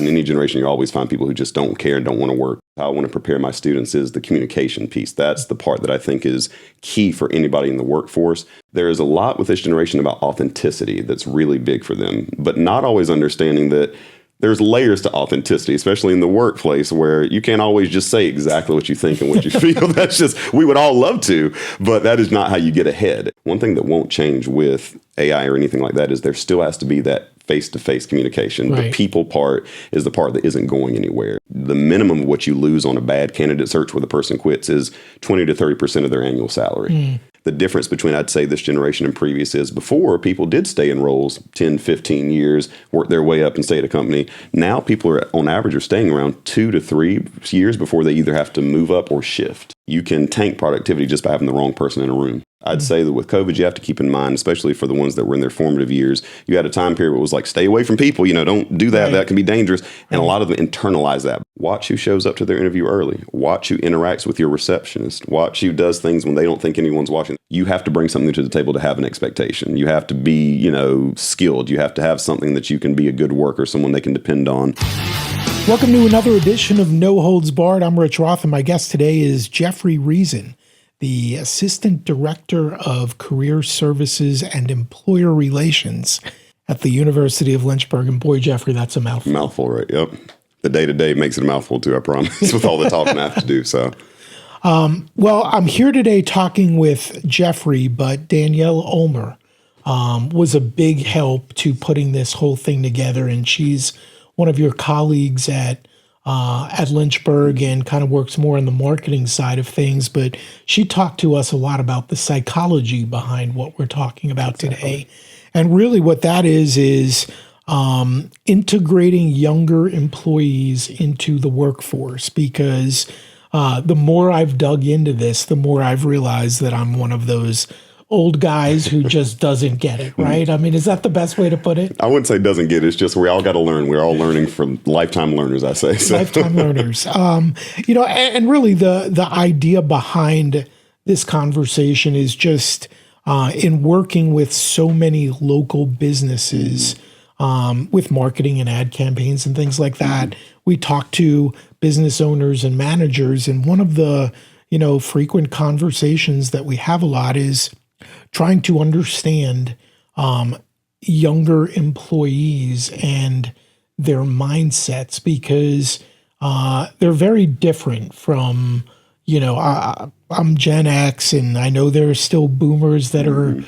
In any generation, you always find people who just don't care and don't want to work. How I want to prepare my students is the communication piece. That's the part that I think is key for anybody in the workforce. There is a lot with this generation about authenticity that's really big for them, but not always understanding that there's layers to authenticity, especially in the workplace, where you can't always just say exactly what you think and what you feel. That's just, we would all love to, but that is not how you get ahead. One thing that won't change with AI or anything like that is there still has to be that face-to-face communication. Right. The people part is the part that isn't going anywhere. The minimum of what you lose on a bad candidate search where the person quits is 20 to 30% of their annual salary. The difference between, I'd say, this generation and previous is before people did stay in roles 10, 15 years, work their way up and stay at a company. Now people are on average are staying around 2 to 3 years before they either have to move up or shift. You can tank productivity just by having the wrong person in a room. I'd say that with COVID, you have to keep in mind, especially for the ones that were in their formative years, you had a time period where it was like, stay away from people, don't do that. Right. That can be dangerous. And a lot of them internalize that. Watch who shows up to their interview early. Watch who interacts with your receptionist. Watch who does things when they don't think anyone's watching. You have to bring something to the table to have an expectation. You have to be, skilled. You have to have something that you can be a good worker, someone they can depend on. Welcome to another edition of No Holds Barred. I'm Rich Roth, and my guest today is Jeffrey Reason, the Assistant Director of Career Services and Employer Relations at the University of Lynchburg. And boy, Jeffrey, that's a mouthful. Mouthful, right? Yep. The day-to-day makes it a mouthful too, I promise, with all the talking I have to do. So, well, I'm here today talking with Jeffrey, but Danielle Ulmer was a big help to putting this whole thing together. And she's one of your colleagues at Lynchburg and kind of works more on the marketing side of things, but she talked to us a lot about the psychology behind what we're talking about today. And really what that is integrating younger employees into the workforce, because the more I've dug into this, the more I've realized that I'm one of those old guys who just doesn't get it, right? I mean, is that the best way to put it? I wouldn't say doesn't get it. It's just we all got to learn. We're all learning from lifetime learners, I say. So. Lifetime learners. And really the idea behind this conversation is just in working with so many local businesses with marketing and ad campaigns and things like that. We talk to business owners and managers, and one of the frequent conversations that we have a lot is trying to understand younger employees and their mindsets, because they're very different from, I'm Gen X, and I know there are still boomers that are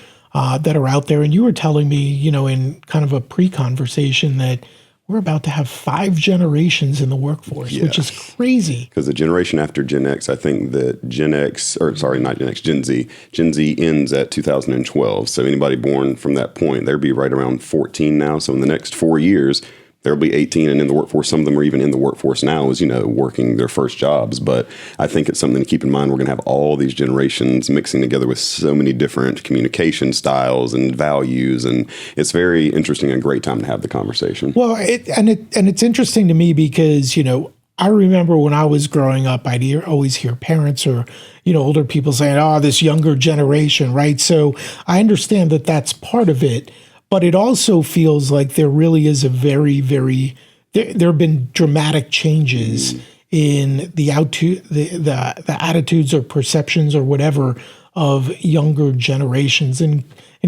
out there. And you were telling me, in kind of a pre-conversation that we're about to have 5 generations in the workforce, which is crazy. Because the generation after Gen X, I think that Gen Z ends at 2012. So anybody born from that point, they'll be right around 14 now. So in the next 4 years, there'll be 18 and in the workforce. Some of them are even in the workforce now as, working their first jobs. But I think it's something to keep in mind. We're going to have all these generations mixing together with so many different communication styles and values. And it's very interesting and a great time to have the conversation. Well, it's interesting to me because, I remember when I was growing up, I'd always hear parents or, older people saying, oh, this younger generation, right? So I understand that that's part of it. But it also feels like there really is a very, very, there have been dramatic changes in the attitudes or perceptions or whatever of younger generations. And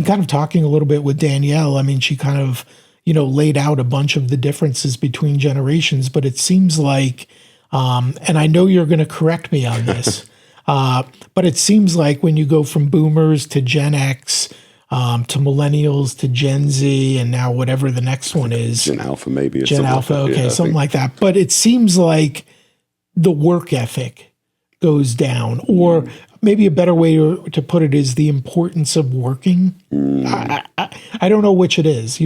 kind of talking a little bit with Danielle, I mean, she kind of, laid out a bunch of the differences between generations, but it seems like, and I know you're going to correct me on this, but it seems like when you go from boomers to Gen X, to millennials, to Gen Z, and now whatever the next one is. Gen Alpha, maybe. Gen Alpha, okay, something like that. But it seems like the work ethic goes down, or maybe a better way to put it is the importance of working. I don't know which it is.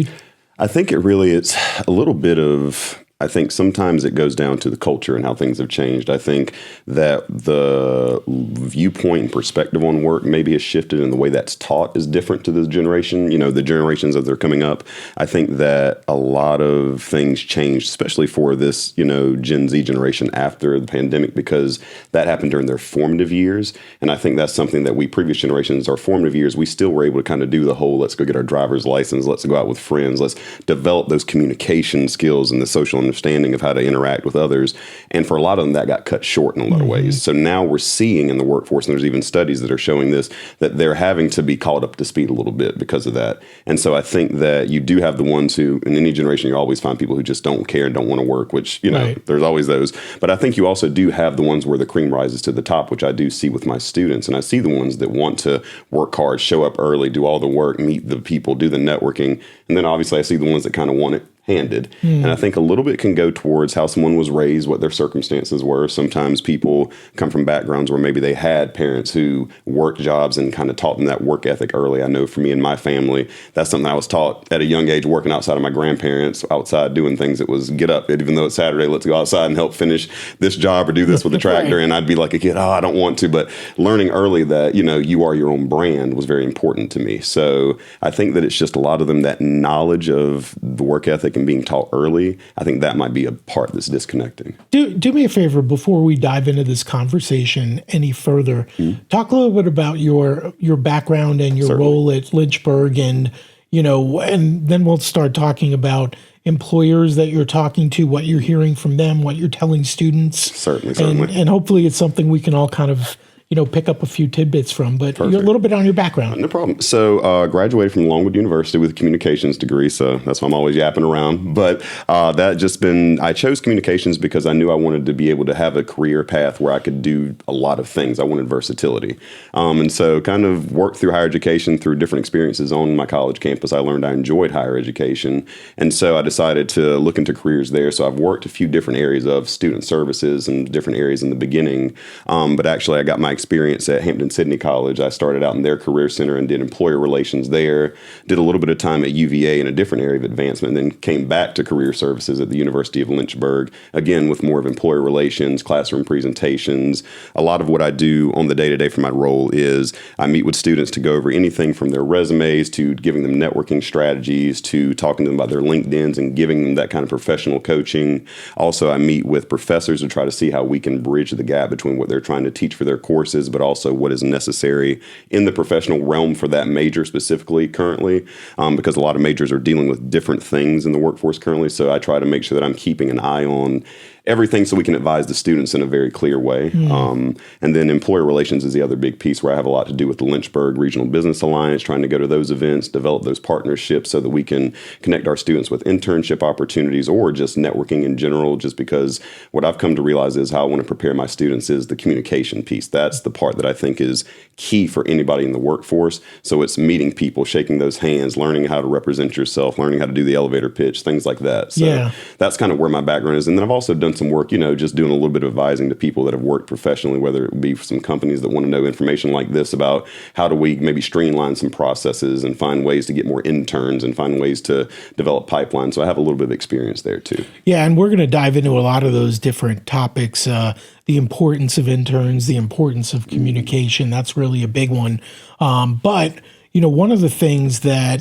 I think it really is a little bit of... I think sometimes it goes down to the culture and how things have changed. I think that the viewpoint and perspective on work maybe has shifted, and the way that's taught is different to this generation, the generations that are coming up. I think that a lot of things changed, especially for this, Gen Z generation after the pandemic, because that happened during their formative years. And I think that's something that we previous generations, our formative years, we still were able to kind of do the whole, let's go get our driver's license, let's go out with friends, let's develop those communication skills and the social understanding of how to interact with others. And for a lot of them, that got cut short in a lot of ways. So now we're seeing in the workforce, and there's even studies that are showing this, that they're having to be called up to speed a little bit because of that. And so I think that you do have the ones who, in any generation, you always find people who just don't care and don't want to work, which, you know, there's always those. But I think you also do have the ones where the cream rises to the top, which I do see with my students. And I see the ones that want to work hard, show up early, do all the work, meet the people, do the networking. And then obviously I see the ones that kind of want it handed. And I think a little bit can go towards how someone was raised, what their circumstances were. Sometimes people come from backgrounds where maybe they had parents who worked jobs and kind of taught them that work ethic early. I know for me and my family, that's something I was taught at a young age, working outside of my grandparents, outside doing things. It was get up, even though it's Saturday, let's go outside and help finish this job or do this with the tractor. And I'd be like a kid, I don't want to. But learning early that, you know, you are your own brand was very important to me. So I think that it's just a lot of them, that knowledge of the work ethic and being taught early, I think that might be a part that's disconnecting. Do me a favor before we dive into this conversation any further. Talk a little bit about your background and your role at Lynchburg, and you know, and then we'll start talking about employers that you're talking to, what you're hearing from them, what you're telling students. Certainly. And hopefully it's something we can all kind of, you know, pick up a few tidbits from, but you're a little bit on your background. No problem. So graduated from Longwood University with a communications degree. So that's why I'm always yapping around. But I chose communications because I knew I wanted to be able to have a career path where I could do a lot of things. I wanted versatility. And so kind of worked through higher education through different experiences on my college campus. I learned I enjoyed higher education. And so I decided to look into careers there. So I've worked a few different areas of student services and different areas in the beginning. But actually I got my experience at Hampton-Sydney College. I started out in their career center and did employer relations there, did a little bit of time at UVA in a different area of advancement, and then came back to career services at the University of Lynchburg, again with more of employer relations, classroom presentations. A lot of what I do on the day-to-day for my role is I meet with students to go over anything from their resumes to giving them networking strategies to talking to them about their LinkedIns and giving them that kind of professional coaching. Also, I meet with professors to try to see how we can bridge the gap between what they're trying to teach for their courses, but also what is necessary in the professional realm for that major specifically currently, because a lot of majors are dealing with different things in the workforce currently. So I try to make sure that I'm keeping an eye on everything so we can advise the students in a very clear way. And then employer relations is the other big piece where I have a lot to do with the Lynchburg Regional Business Alliance, trying to go to those events, develop those partnerships so that we can connect our students with internship opportunities or just networking in general, just because what I've come to realize is how I want to prepare my students is the communication piece. That's the part that I think is key for anybody in the workforce. So it's meeting people, shaking those hands, learning how to represent yourself, learning how to do the elevator pitch, things like that. So that's kind of where my background is. And then I've also done some work, you know, just doing a little bit of advising to people that have worked professionally, whether it be some companies that want to know information like this about how do we maybe streamline some processes and find ways to get more interns and find ways to develop pipelines. So I have a little bit of experience there too. Yeah, and we're going to dive into a lot of those different topics, the importance of interns, the importance of communication. That's really a big one. But, you know, one of the things that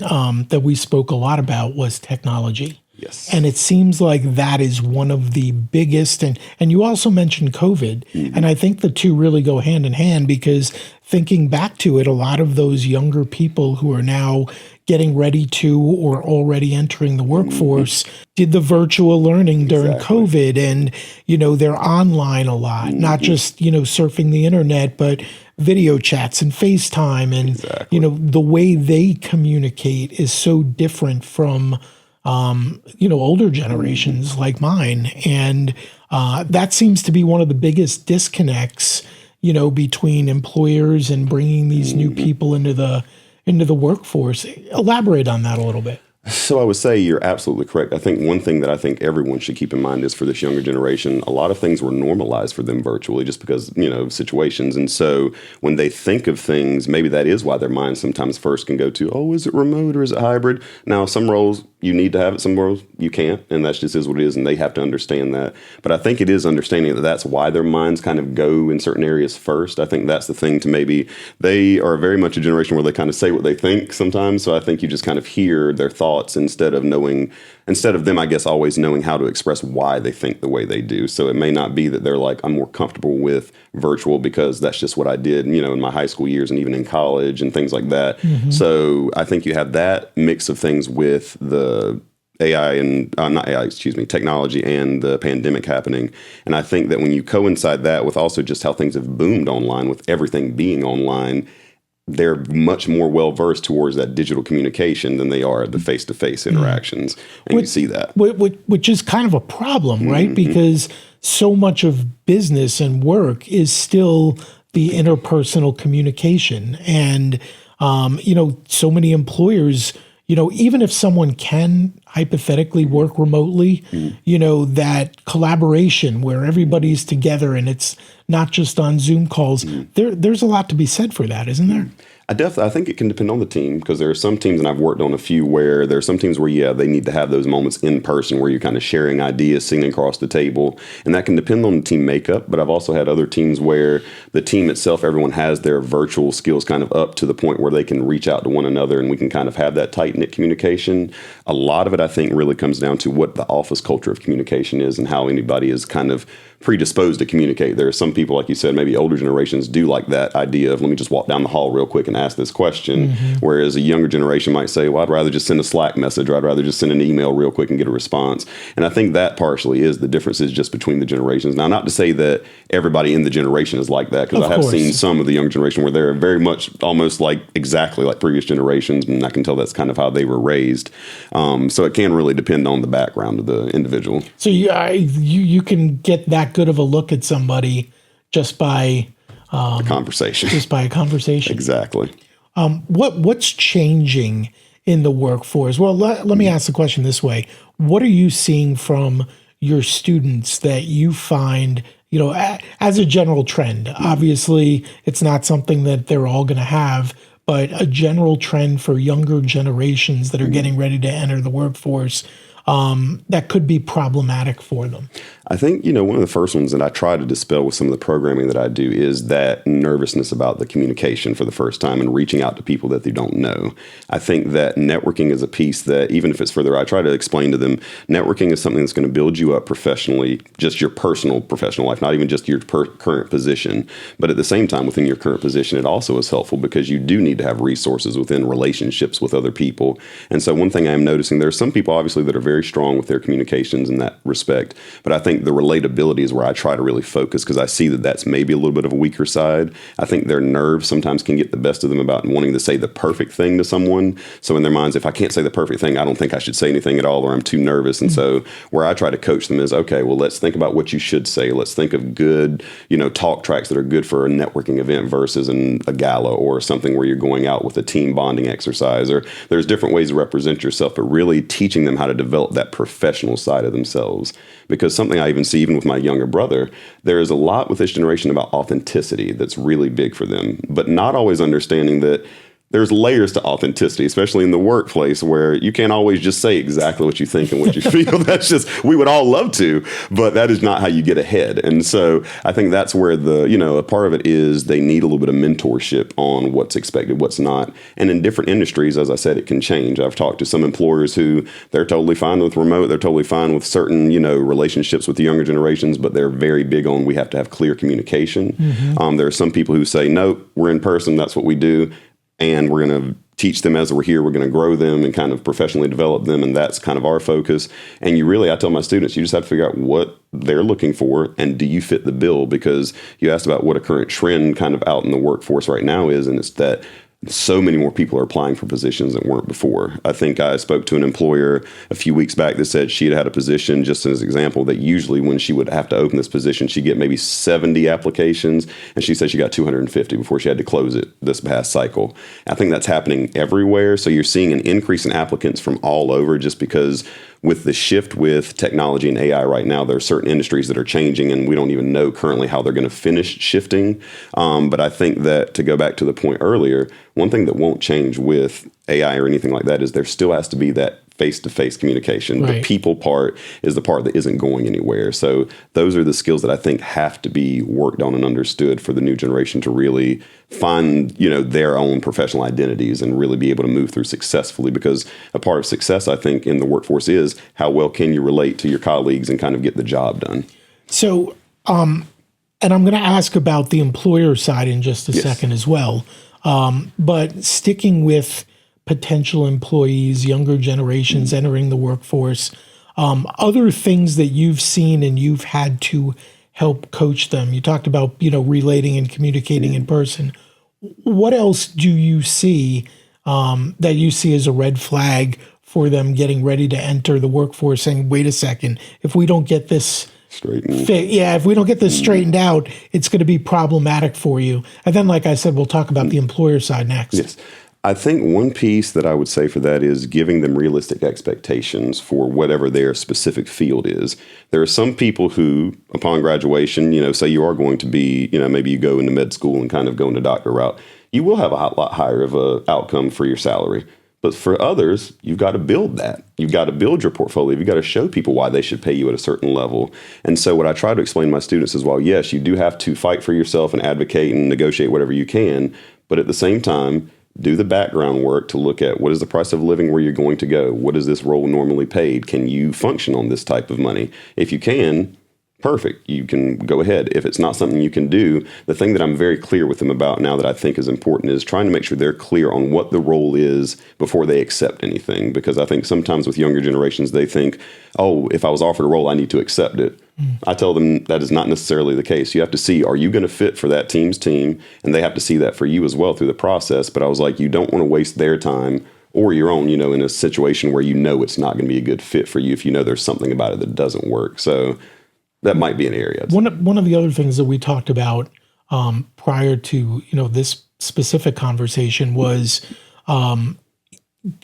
that we spoke a lot about was technology. Yes. And it seems like that is one of the biggest, and you also mentioned COVID, and I think the two really go hand in hand, because thinking back to it, a lot of those younger people who are now getting ready to or already entering the workforce did the virtual learning during COVID, and, you know, they're online a lot, not just, you know, surfing the internet, but video chats and FaceTime, and, you know, the way they communicate is so different from you know, older generations like mine. And that seems to be one of the biggest disconnects, you know, between employers and bringing these new people into the workforce. Elaborate on that a little bit. So I would say you're absolutely correct. I think one thing that I think everyone should keep in mind is for this younger generation, a lot of things were normalized for them virtually just because, you know, situations. And so when they think of things, maybe that is why their mind sometimes first can go to, oh, is it remote or is it hybrid? Now, some roles you need to have it, some roles you can't, and that just is what it is, and they have to understand that. But I think it is understanding that that's why their minds kind of go in certain areas first. I think that's the thing to maybe, they are very much a generation where they kind of say what they think sometimes. So I think you just kind of hear their thoughts instead of them, I guess, always knowing how to express why they think the way they do. So it may not be that they're like, I'm more comfortable with virtual because that's just what I did, you know, in my high school years and even in college and things like that. So I think you have that mix of things with the AI and not AI, excuse me, technology and the pandemic happening. And I think that when you coincide that with also just how things have boomed online, with everything being online, they're much more well versed towards that digital communication than they are the face to face interactions. And you see that. Which is kind of a problem, right? Because so much of business and work is still the interpersonal communication. And, so many employers, even if someone can hypothetically work remotely, that collaboration where everybody's together and it's not just on Zoom calls, there's a lot to be said for that, isn't there? I think it can depend on the team, because there are some teams, and I've worked on a few, where there are some teams where, they need to have those moments in person where you're kind of sharing ideas, sitting across the table. And that can depend on the team makeup. But I've also had other teams where the team itself, everyone has their virtual skills kind of up to the point where they can reach out to one another and we can kind of have that tight-knit communication. A lot of it, I think, really comes down to what the office culture of communication is and how anybody is kind of predisposed to communicate. There are some people, like you said, maybe older generations do like that idea of, let me just walk down the hall real quick and ask this question. Whereas a younger generation might say, well, I'd rather just send a Slack message, or I'd rather just send an email real quick and get a response. And I think that partially is the differences just between the generations. Now, not to say that everybody in the generation is like that, because I have seen some of the young generation where they're very much almost like exactly like previous generations. And I can tell that's kind of how they were raised. So it can really depend on the background of the individual. So you can get that good of a look at somebody just by the conversation. Just by a conversation. Exactly. What's changing in the workforce? Well, let me ask the question this way. What are you seeing from your students that you find, as a general trend? Obviously, it's not something that they're all going to have, but a general trend for younger generations that are getting ready to enter the workforce that could be problematic for them? I think, one of the first ones that I try to dispel with some of the programming that I do is that nervousness about the communication for the first time and reaching out to people that they don't know. I think that networking is a piece that, even if it's further, I try to explain to them, networking is something that's going to build you up professionally, just your personal professional life, not even just your current position. But at the same time, within your current position, it also is helpful because you do need to have resources within relationships with other people. And so one thing I am noticing, there are some people obviously that are very strong with their communications in that respect, but I think the relatability is where I try to really focus, because I see that that's maybe a little bit of a weaker side. I think their nerves sometimes can get the best of them about wanting to say the perfect thing to someone. So in their minds, if I can't say the perfect thing, I don't think I should say anything at all, or I'm too nervous. And so where I try to coach them is, okay, well, let's think about what you should say. Let's think of good, talk tracks that are good for a networking event versus a gala or something where you're going out with a team bonding exercise. Or there's different ways to represent yourself, but really teaching them how to develop that professional side of themselves. Because something I even see, even with my younger brother, there is a lot with this generation about authenticity that's really big for them, but not always understanding that there's layers to authenticity, especially in the workplace, where you can't always just say exactly what you think and what you feel. That's just, we would all love to, but that is not how you get ahead. And so I think that's where a part of it is they need a little bit of mentorship on what's expected, what's not. And in different industries, as I said, it can change. I've talked to some employers who they're totally fine with remote. They're totally fine with certain, relationships with the younger generations, but they're very big on, we have to have clear communication. There are some people who say, no, we're in person. That's what we do. And we're going to teach them as we're here. We're going to grow them and kind of professionally develop them. And that's kind of our focus. And I tell my students, you just have to figure out what they're looking for and do you fit the bill? Because you asked about what a current trend kind of out in the workforce right now is. And it's that so many more people are applying for positions that weren't before. I think I spoke to an employer a few weeks back that said she had a position, just as an example, that usually when she would have to open this position, she'd get maybe 70 applications. And she said she got 250 before she had to close it this past cycle. I think that's happening everywhere. So you're seeing an increase in applicants from all over, just because with the shift with technology and AI right now, there are certain industries that are changing and we don't even know currently how they're going to finish shifting. But I think that, to go back to the point earlier, one thing that won't change with AI or anything like that is there still has to be that face-to-face communication. Right. The people part is the part that isn't going anywhere. So those are the skills that I think have to be worked on and understood for the new generation to really find, their own professional identities and really be able to move through successfully. Because a part of success, I think, in the workforce is how well can you relate to your colleagues and kind of get the job done. So, and I'm going to ask about the employer side in just a second as well. But sticking with potential employees, younger generations entering the workforce, other things that you've seen and you've had to help coach them? You talked about, relating and communicating in person. What else do you see that you see as a red flag for them getting ready to enter the workforce, saying, wait a second, if we don't get this if we don't get this straightened out, it's going to be problematic for you? And then, like I said, we'll talk about the employer side next. Yes. I think one piece that I would say for that is giving them realistic expectations for whatever their specific field is. There are some people who, upon graduation, say you are going to be, maybe you go into med school and kind of go into doctor route, you will have a lot higher of a outcome for your salary. But for others, you've got to build that. You've got to build your portfolio. You've got to show people why they should pay you at a certain level. And so what I try to explain to my students is, well, yes, you do have to fight for yourself and advocate and negotiate whatever you can. But at the same time, do the background work to look at what is the price of living where you're going to go? What is this role normally paid? Can you function on this type of money? If you can, perfect. You can go ahead. If it's not something you can do, the thing that I'm very clear with them about now that I think is important is trying to make sure they're clear on what the role is before they accept anything. Because I think sometimes with younger generations, they think, oh, if I was offered a role, I need to accept it. I tell them that is not necessarily the case. You have to see, are you going to fit for that team's team? And they have to see that for you as well through the process. But I was like, you don't want to waste their time or your own, in a situation where it's not going to be a good fit for you if there's something about it that doesn't work. So that might be an area. One of the other things that we talked about prior to this specific conversation was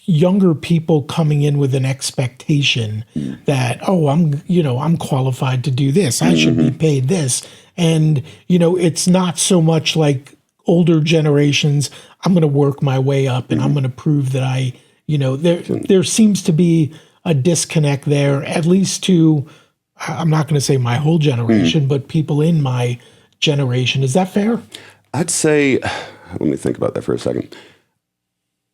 younger people coming in with an expectation that, I'm qualified to do this. I should be paid this. And it's not so much like older generations. I'm going to work my way up and I'm going to prove that there seems to be a disconnect there, at least to, I'm not going to say my whole generation, but people in my generation. Is that fair? I'd say, let me think about that for a second.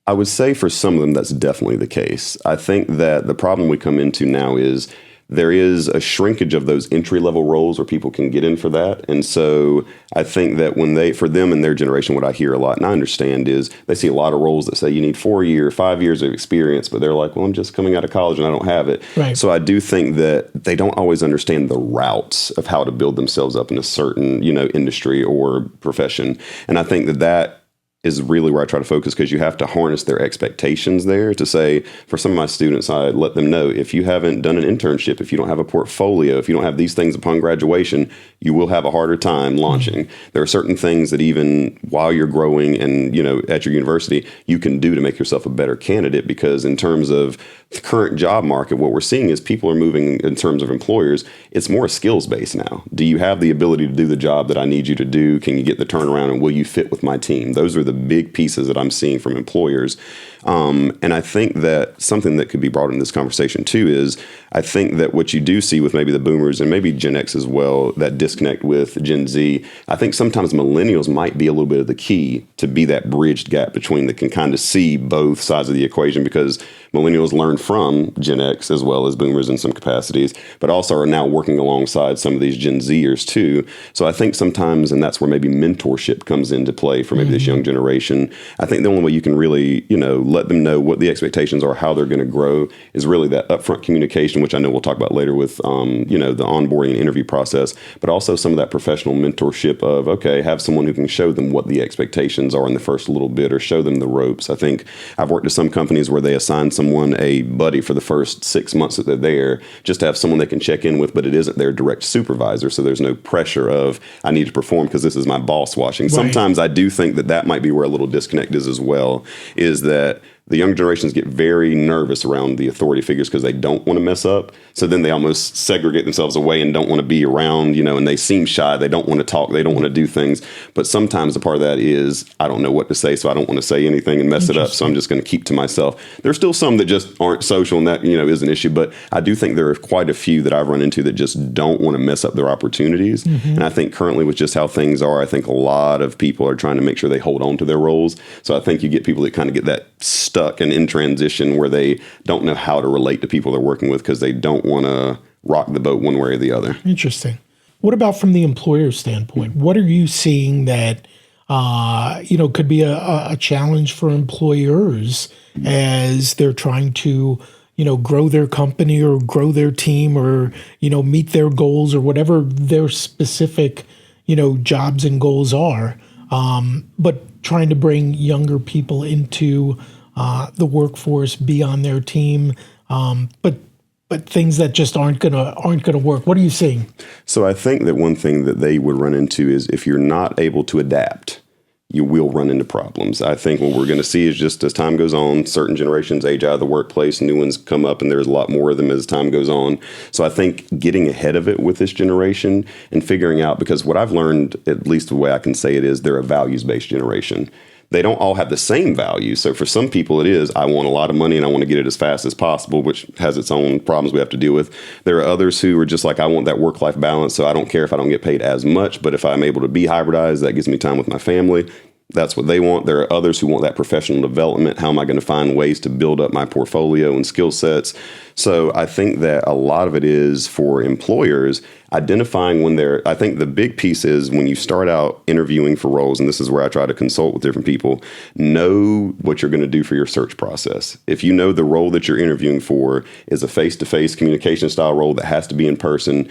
I would say for some of them, that's definitely the case. I think that the problem we come into now is there is a shrinkage of those entry-level roles where people can get in for that. And so I think that for them and their generation, what I hear a lot, and I understand, is they see a lot of roles that say you need 5 years of experience, but they're like, well, I'm just coming out of college and I don't have it. Right. So I do think that they don't always understand the routes of how to build themselves up in a certain, industry or profession. And I think that is really where I try to focus, because you have to harness their expectations there to say, for some of my students, I let them know, if you haven't done an internship, if you don't have a portfolio, if you don't have these things upon graduation, you will have a harder time launching. There are certain things that even while you're growing and, at your university, you can do to make yourself a better candidate, because in terms of the current job market, what we're seeing is people are moving in terms of employers. It's more skills based now. Do you have the ability to do the job that I need you to do? Can you get the turnaround, and will you fit with my team? Those are the big pieces that I'm seeing from employers. And I think that something that could be brought in this conversation too is, I think that what you do see with maybe the boomers and maybe Gen X as well, that disconnect with Gen Z, I think sometimes millennials might be a little bit of the key to be that bridged gap between that can kind of see both sides of the equation, because millennials learn from Gen X as well as boomers in some capacities, but also are now working alongside some of these Gen Zers too. So I think sometimes, and that's where maybe mentorship comes into play for maybe this young generation. I think the only way you can really, let them know what the expectations are, how they're going to grow, is really that upfront communication, which I know we'll talk about later with, the onboarding and interview process, but also some of that professional mentorship of, okay, have someone who can show them what the expectations are in the first little bit, or show them the ropes. I think I've worked at some companies where they assign someone a buddy for the first 6 months that they're there, just to have someone they can check in with, but it isn't their direct supervisor. So there's no pressure of, I need to perform because this is my boss watching. Right. Sometimes I do think that might be where a little disconnect is as well, is that the young generations get very nervous around the authority figures because they don't want to mess up. So then they almost segregate themselves away and don't want to be around, and they seem shy. They don't want to talk. They don't want to do things. But sometimes a part of that is, I don't know what to say, so I don't want to say anything and mess it up. So I'm just going to keep to myself. There's still some that just aren't social, and that, is an issue. But I do think there are quite a few that I've run into that just don't want to mess up their opportunities. And I think currently with just how things are, I think a lot of people are trying to make sure they hold on to their roles. So I think you get people that kind of get that stuck and in transition where they don't know how to relate to people they're working with because they don't want to rock the boat one way or the other. Interesting. What about from the employer standpoint? What are you seeing that could be a challenge for employers as they're trying to, grow their company or grow their team or, meet their goals or whatever their specific, jobs and goals are. But trying to bring younger people into the workforce, be on their team, but things that just aren't gonna work. What are you seeing? So I think that one thing that they would run into is if you're not able to adapt, you will run into problems. I think what we're going to see is just as time goes on, certain generations age out of the workplace, new ones come up, and there's a lot more of them as time goes on. So I think getting ahead of it with this generation and figuring out, because what I've learned, at least the way I can say it, is they're a values-based generation. They don't all have the same values. So for some people, it is, I want a lot of money and I want to get it as fast as possible, which has its own problems we have to deal with. There are others who are just like, I want that work-life balance, so I don't care if I don't get paid as much, but if I'm able to be hybridized, that gives me time with my family. That's what they want. There are others who want that professional development. How am I going to find ways to build up my portfolio and skill sets? So I think that a lot of it is for employers identifying I think the big piece is when you start out interviewing for roles, and this is where I try to consult with different people, know what you're going to do for your search process. If you know the role that you're interviewing for is a face-to-face communication style role that has to be in person,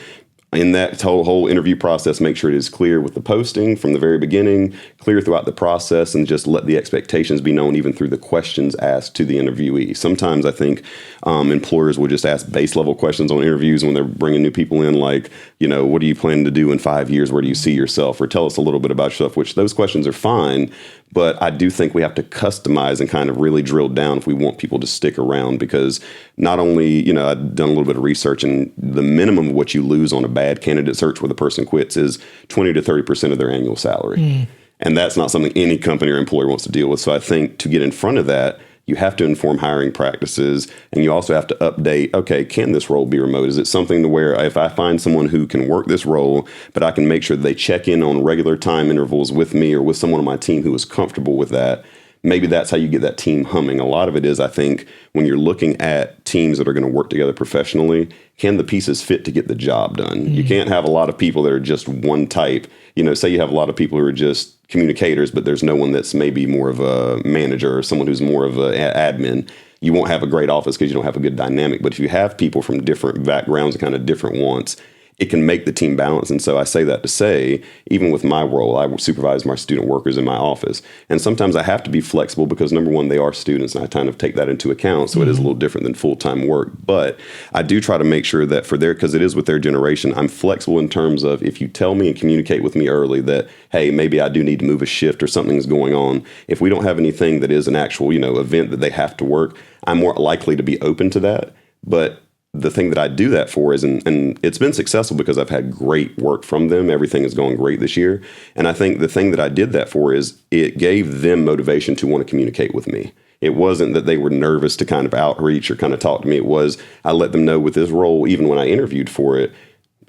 in that whole interview process, make sure it is clear with the posting from the very beginning, clear throughout the process, and just let the expectations be known even through the questions asked to the interviewee. Sometimes I think employers will just ask base level questions on interviews when they're bringing new people in, like, what are you planning to do in 5 years? Where do you see yourself? Or tell us a little bit about yourself, which those questions are fine. But I do think we have to customize and kind of really drill down if we want people to stick around, because not only, I've done a little bit of research, and the minimum of what you lose on a bad candidate search where the person quits is 20 to 30% of their annual salary. And that's not something any company or employer wants to deal with. So I think to get in front of that, you have to inform hiring practices, and you also have to update, okay, can this role be remote? Is it something to where if I find someone who can work this role, but I can make sure that they check in on regular time intervals with me or with someone on my team who is comfortable with that, maybe that's how you get that team humming. A lot of it is, I think, when you're looking at teams that are going to work together professionally, can the pieces fit to get the job done? You can't have a lot of people that are just one type. Say you have a lot of people who are just communicators, but there's no one that's maybe more of a manager or someone who's more of an admin. You won't have a great office because you don't have a good dynamic. But if you have people from different backgrounds and kind of different wants, it can make the team balance. And so I say that to say, even with my role, I supervise my student workers in my office. And sometimes I have to be flexible because, number one, they are students, and I kind of take that into account. So it is a little different than full-time work. But I do try to make sure that because it is with their generation, I'm flexible in terms of if you tell me and communicate with me early that, hey, maybe I do need to move a shift or something's going on. If we don't have anything that is an actual, event that they have to work, I'm more likely to be open to that. But the thing that I do that for is, and it's been successful because I've had great work from them. Everything is going great this year. And I think the thing that I did that for is it gave them motivation to want to communicate with me. It wasn't that they were nervous to kind of outreach or kind of talk to me. It was, I let them know with this role, even when I interviewed for it,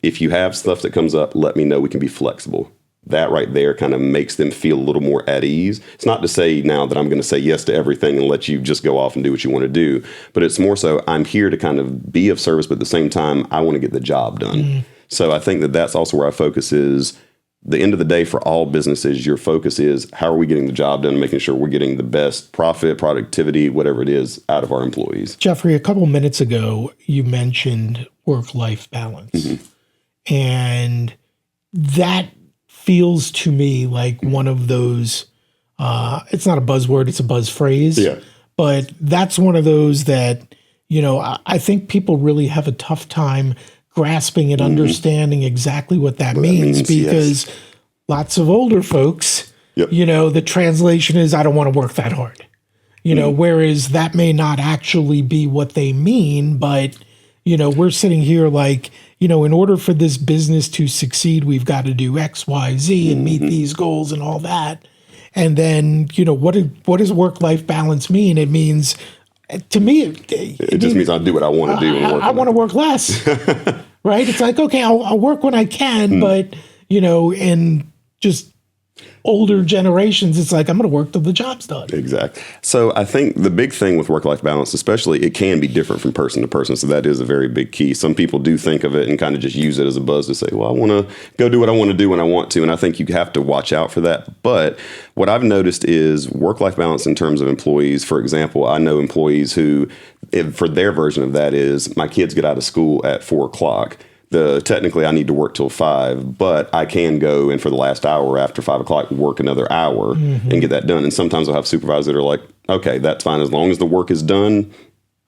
if you have stuff that comes up, let me know. We can be flexible. That right there kind of makes them feel a little more at ease. It's not to say now that I'm going to say yes to everything and let you just go off and do what you want to do, but it's more so I'm here to kind of be of service, but at the same time, I want to get the job done. So I think that that's also where our focus is. The end of the day for all businesses, your focus is how are we getting the job done, making sure we're getting the best profit, productivity, whatever it is, out of our employees. Jeffrey, a couple minutes ago, you mentioned work-life balance. And that feels to me like one of those, it's not a buzzword, it's a buzz phrase. But that's one of those that, I think people really have a tough time grasping and understanding exactly what that means because lots of older folks, the translation is, I don't want to work that hard. Whereas that may not actually be what they mean, but, we're sitting here like, in order for this business to succeed, we've got to do X, Y, Z and meet these goals and all that. And then, what does work-life balance mean? It means, to me, it just means I'll do what I want to do. I want to work less, right? It's like, okay, I'll work when I can, but, and just older generations, it's like, I'm going to work till the job's done. Exactly. So I think the big thing with work-life balance, especially, it can be different from person to person. So that is a very big key. Some people do think of it and kind of just use it as a buzz to say, well, I want to go do what I want to do when I want to. And I think you have to watch out for that. But what I've noticed is work-life balance in terms of employees. For example, I know employees who, for their version of that is, my kids get out of school at 4 o'clock. Technically I need to work till 5, but I can go and for the last hour after 5 o'clock work another hour and get that done. And sometimes I'll have supervisors that are like, okay, that's fine. As long as the work is done,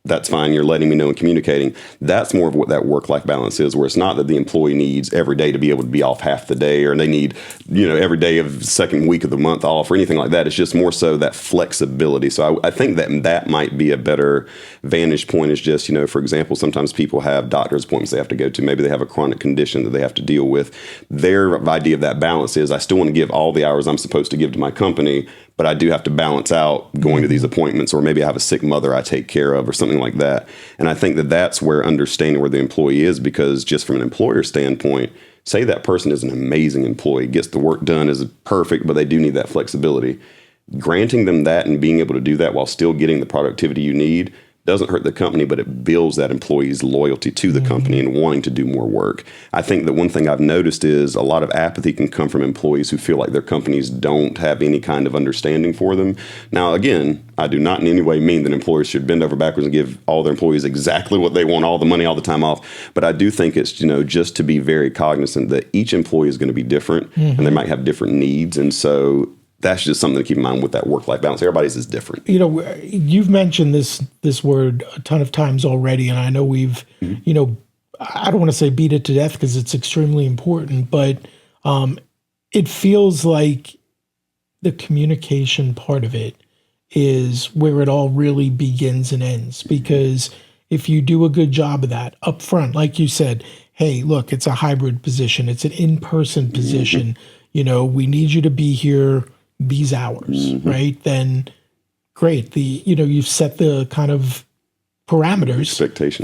that's fine. You're letting me know and communicating. That's more of what that work-life balance is, where it's not that the employee needs every day to be able to be off half the day, or they need, every day of the second week of the month off or anything like that. It's just more so that flexibility. So I think that might be a better vantage point, is just, for example, sometimes people have doctor's appointments they have to go to. Maybe they have a chronic condition that they have to deal with. Their idea of that balance is, I still want to give all the hours I'm supposed to give to my company, but I do have to balance out going to these appointments, or maybe I have a sick mother I take care of or something like that. And I think that that's where understanding where the employee is, because just from an employer standpoint, say that person is an amazing employee, gets the work done, is perfect, but they do need that flexibility. Granting them that and being able to do that while still getting the productivity you need doesn't hurt the company, but it builds that employee's loyalty to the company and wanting to do more work. I think that one thing I've noticed is a lot of apathy can come from employees who feel like their companies don't have any kind of understanding for them. Now, again, I do not in any way mean that employers should bend over backwards and give all their employees exactly what they want, all the money, all the time off. But I do think it's, just to be very cognizant that each employee is going to be different and they might have different needs. And so that's just something to keep in mind with that work-life balance. Everybody's is different. You've mentioned this word a ton of times already, and I know we've, I don't want to say beat it to death because it's extremely important, but it feels like the communication part of it is where it all really begins and ends. Because if you do a good job of that up front, like you said, hey, look, it's a hybrid position, it's an in-person position. We need you to be here these hours, right? Then great. You've set the kind of parameters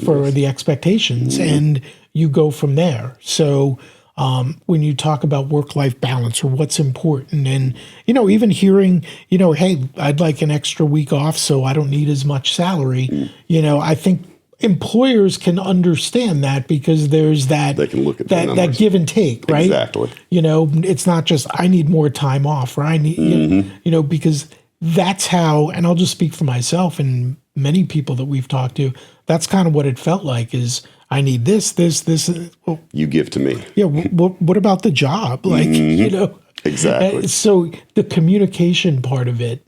for the expectations and you go from there. So when you talk about work-life balance or what's important, and, even hearing, hey, I'd like an extra week off so I don't need as much salary, I think employers can understand that, because there's that they can look at that give and take, right? Exactly. It's not just I need more time off, or I need because that's how, and I'll just speak for myself and many people that we've talked to, that's kind of what it felt like, is I need this. Well, you give to me. Yeah. What about the job? Like, Exactly. So the communication part of it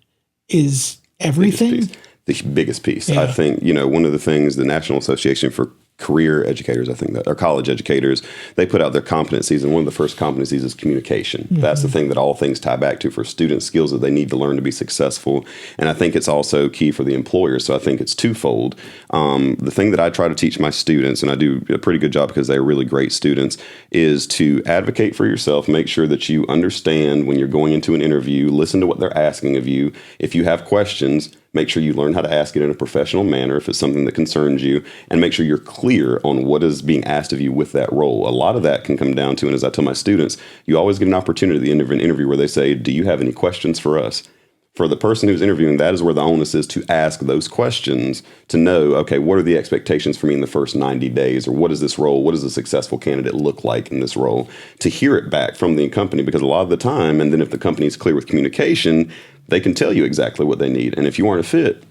is everything. The biggest piece. Yeah. I think, one of the things the National Association for Career Educators, I think, that or college educators, they put out their competencies, and one of the first competencies is communication. That's the thing that all things tie back to for student skills that they need to learn to be successful. And I think it's also key for the employer. So I think it's twofold. The thing that I try to teach my students, and I do a pretty good job because they're really great students, is to advocate for yourself. Make sure that you understand when you're going into an interview, listen to what they're asking of you. If you have questions, make sure you learn how to ask it in a professional manner if it's something that concerns you, and make sure you're clear on what is being asked of you with that role. A lot of that can come down to, and as I tell my students, you always get an opportunity at the end of an interview where they say, do you have any questions for us? For the person who's interviewing, that is where the onus is to ask those questions to know, okay, what are the expectations for me in the first 90 days? Or what is this role? What does a successful candidate look like in this role? To hear it back from the company, because a lot of the time, and then if the company is clear with communication, they can tell you exactly what they need. And if you aren't a fit,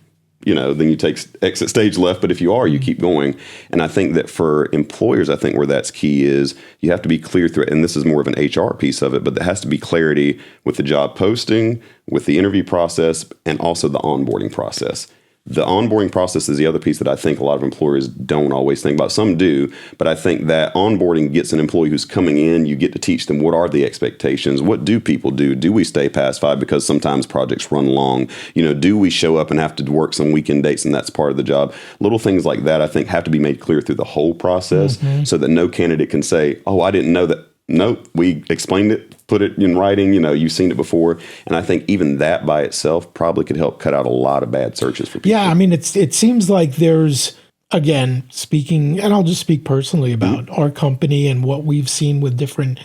then you take exit stage left. But if you are, you keep going. And I think that for employers, I think where that's key is you have to be clear through it. And this is more of an HR piece of it, but there has to be clarity with the job posting, with the interview process, and also the onboarding process. The onboarding process is the other piece that I think a lot of employers don't always think about. Some do, but I think that onboarding gets an employee who's coming in, you get to teach them what are the expectations. What do people do? Do we stay past 5 because sometimes projects run long? Do we show up and have to work some weekend dates and that's part of the job? Little things like that I think have to be made clear through the whole process so that no candidate can say, oh, I didn't know that. No, we explained it, put it in writing, you've seen it before. And I think even that by itself probably could help cut out a lot of bad searches for people. Yeah, I mean, it seems like there's, again, speaking, and I'll just speak personally about our company and what we've seen with different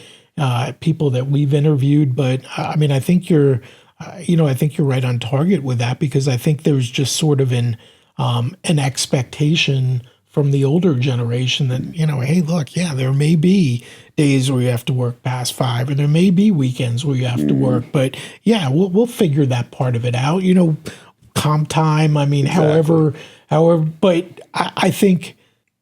people that we've interviewed. But I mean, I think I think you're right on target with that, because I think there's just sort of an expectation from the older generation that, hey, look, yeah, there may be days where you have to work past 5, or there may be weekends where you have to work, but yeah, we'll figure that part of it out. Comp time. I mean, Exactly. however, but I think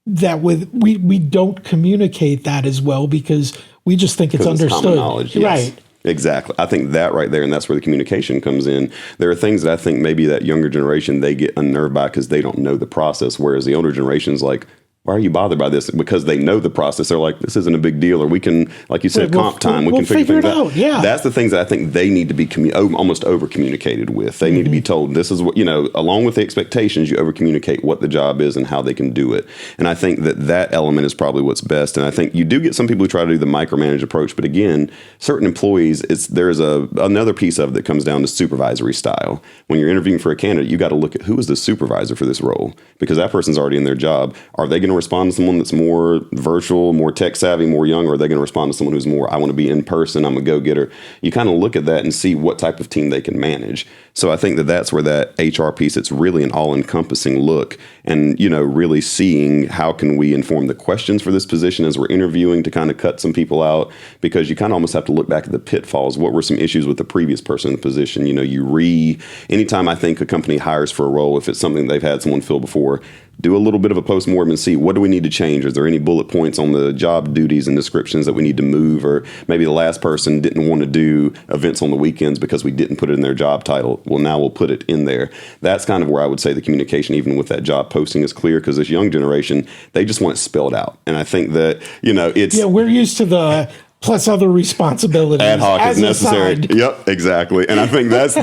that we don't communicate that as well, because we just think it's Because it's common understood, knowledge, yes. right? Exactly. I think that right there, and that's where the communication comes in. There are things that I think maybe that younger generation, they get unnerved by because they don't know the process, whereas the older generation's like, why are you bothered by this? Because they know the process. They're like, this isn't a big deal. Or we can, like you said, We'll- comp time. We we'll can figure figure things it out, yeah. That's the things that I think they need to be almost over communicated with. They need to be told this is what, along with the expectations, you over communicate what the job is and how they can do it. And I think that element is probably what's best. And I think you do get some people who try to do the micromanage approach. But again, certain employees, there's another piece of it that comes down to supervisory style. When you're interviewing for a candidate, you got to look at who is the supervisor for this role, because that person's already in their job. Are they going to respond to someone that's more virtual, more tech savvy, more young, or are they going to respond to someone who's more, I want to be in person, I'm a go-getter? You kind of look at that and see what type of team they can manage. So I think that's where that HR piece, it's really an all-encompassing look, and, really seeing how can we inform the questions for this position as we're interviewing to kind of cut some people out, because you kind of almost have to look back at the pitfalls. What were some issues with the previous person in the position? Anytime I think a company hires for a role, if it's something they've had someone fill before, do a little bit of a post-mortem and see what do we need to change. Is there any bullet points on the job duties and descriptions that we need to move? Or maybe the last person didn't want to do events on the weekends because we didn't put it in their job title. Well, now we'll put it in there. That's kind of where I would say the communication, even with that job posting, is clear, because this young generation, they just want it spelled out. And I think that, it's... Yeah, we're used to the plus other responsibilities. Ad hoc as is necessary. assigned. Yep, exactly. And I think that's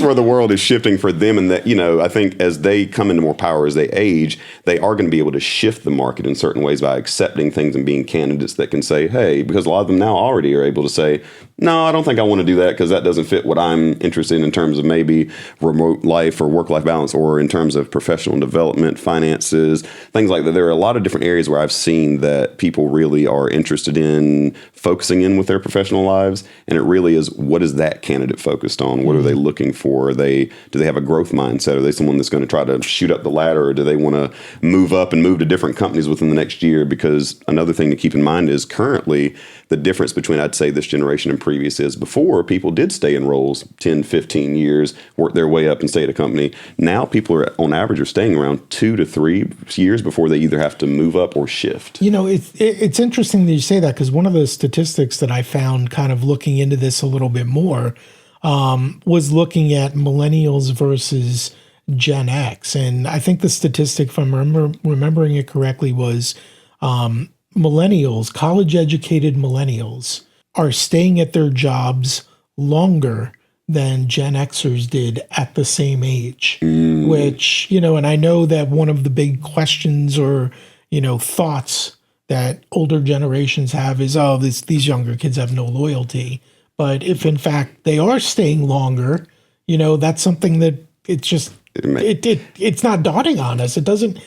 where the world is shifting for them. And that, I think as they come into more power, as they age, they are going to be able to shift the market in certain ways by accepting things and being candidates that can say, hey, because a lot of them now already are able to say, no, I don't think I want to do that because that doesn't fit what I'm interested in terms of maybe remote life or work-life balance, or in terms of professional development, finances, things like that. There are a lot of different areas where I've seen that people really are interested in focusing in with their professional lives. And it really is, what is that candidate focused on? What are they looking for? Do they have a growth mindset? Are they someone that's going to try to shoot up the ladder, or do they want to move up and move to different companies within the next year? Because another thing to keep in mind is currently the difference between, I'd say, this generation and previous is before people did stay in roles 10, 15 years, work their way up and stay at a company. Now people are on average are staying around 2 to 3 years before they either have to move up or shift. It's interesting that you say that, because one of the statistics that I found kind of looking into this a little bit more was looking at millennials versus Gen X. And I think the statistic, if I'm remembering it correctly, was millennials, college-educated millennials, are staying at their jobs longer than Gen Xers did at the same age, which, and I know that one of the big questions or, thoughts that older generations have is, these younger kids have no loyalty. But if in fact they are staying longer, that's something that it's not daunting on us. It doesn't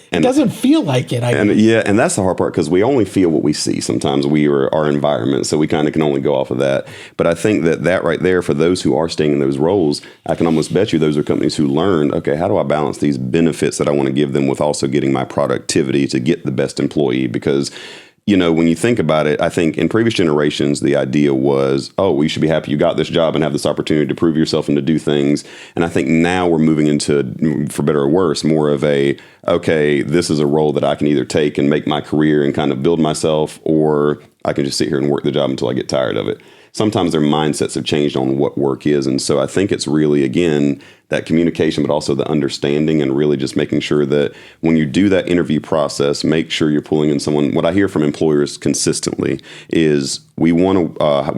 feel like it. And that's the hard part, because we only feel what we see. Sometimes we are our environment, so we kind of can only go off of that. But I think that right there, for those who are staying in those roles, I can almost bet you those are companies who learned, okay, how do I balance these benefits that I want to give them with also getting my productivity to get the best employee? Because when you think about it, I think in previous generations, the idea was, oh, you should be happy you got this job and have this opportunity to prove yourself and to do things. And I think now we're moving into, for better or worse, more of okay, this is a role that I can either take and make my career and kind of build myself, or I can just sit here and work the job until I get tired of it. Sometimes their mindsets have changed on what work is. And so I think it's really, again, that communication, but also the understanding, and really just making sure that when you do that interview process, make sure you're pulling in someone. What I hear from employers consistently is we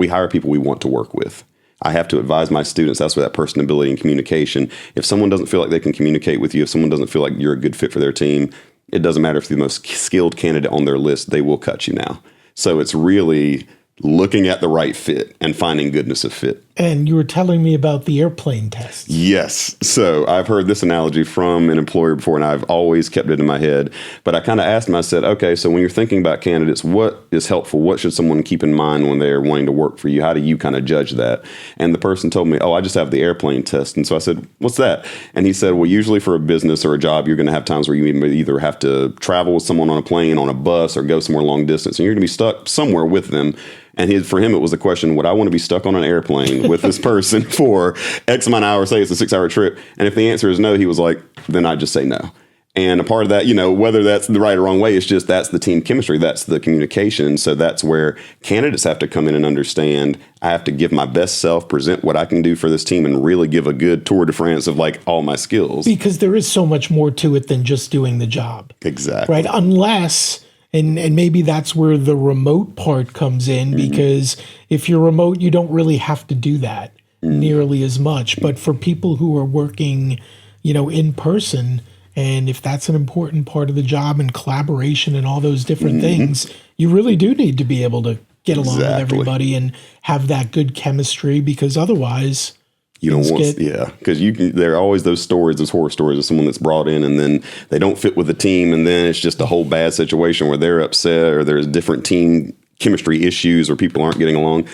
hire people we want to work with. I have to advise my students, that's where that personability and communication. If someone doesn't feel like they can communicate with you, if someone doesn't feel like you're a good fit for their team, it doesn't matter if you're the most skilled candidate on their list, they will cut you now. So it's really looking at the right fit and finding goodness of fit. And you were telling me about the airplane tests. Yes. So I've heard this analogy from an employer before, and I've always kept it in my head. But I kind of asked him, I said, okay, so when you're thinking about candidates, what is helpful? What should someone keep in mind when they're wanting to work for you? How do you kind of judge that? And the person told me, oh, I just have the airplane test. And so I said, what's that? And he said, well, usually for a business or a job, you're going to have times where you either have to travel with someone on a plane, on a bus, or go somewhere long distance, and you're going to be stuck somewhere with them. And for him, it was a question, would I want to be stuck on an airplane with this person for X amount of hours, say it's a 6-hour trip? And if the answer is no, he was like, then I'd just say no. And a part of that, whether that's the right or wrong way, it's just that's the team chemistry, that's the communication. So that's where candidates have to come in and understand, I have to give my best self, present what I can do for this team, and really give a good tour de France of like all my skills. Because there is so much more to it than just doing the job. Exactly. Right? Unless... And maybe that's where the remote part comes in, because if you're remote, you don't really have to do that nearly as much. But for people who are working, in person, and if that's an important part of the job and collaboration and all those different things, you really do need to be able to get along with everybody and have that good chemistry, because otherwise... You don't want, because there are always those stories, those horror stories of someone that's brought in and then they don't fit with the team, and then it's just a whole bad situation where they're upset or there's different team chemistry issues or people aren't getting along.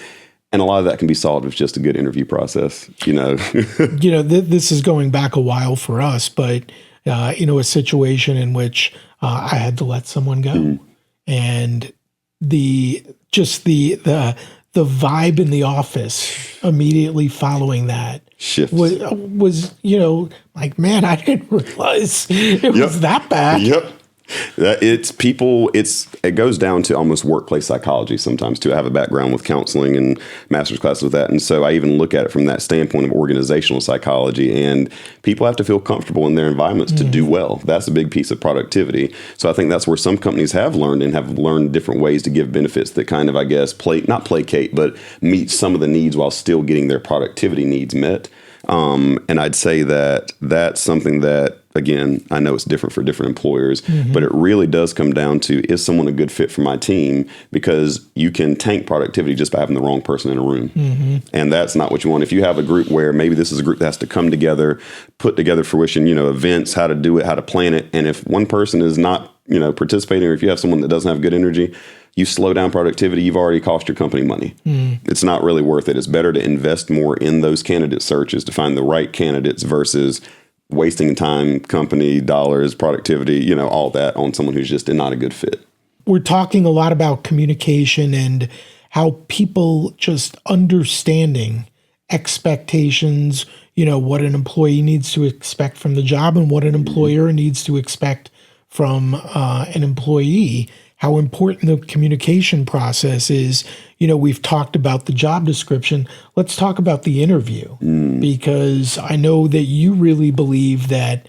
And a lot of that can be solved with just a good interview process, This is going back a while for us, but, a situation in which I had to let someone go. And the vibe in the office immediately folling that was like, man, I didn't realize it was that bad. Yep. It goes down to almost workplace psychology sometimes too. I have a background with counseling and master's classes with that. And so I even look at it from that standpoint of organizational psychology, and people have to feel comfortable in their environments to do well. That's a big piece of productivity. So I think that's where some companies have learned different ways to give benefits that kind of, I guess, not placate, but meet some of the needs while still getting their productivity needs met. And I'd say that that's something that, again, I know it's different for different employers, but it really does come down to, is someone a good fit for my team? Because you can tank productivity just by having the wrong person in a room. And that's not what you want. If you have a group where maybe this is a group that has to come together, put together fruition, events, how to do it, how to plan it. And if one person is not, participating, or if you have someone that doesn't have good energy, you slow down productivity, you've already cost your company money. It's not really worth it. It's better to invest more in those candidate searches to find the right candidates versus wasting time, company, dollars, productivity, all that on someone who's just not a good fit. We're talking a lot about communication and how people just understanding expectations, what an employee needs to expect from the job and what an employer needs to expect from an employee. How important the communication process is. We've talked about the job description. Let's talk about the interview, because I know that you really believe that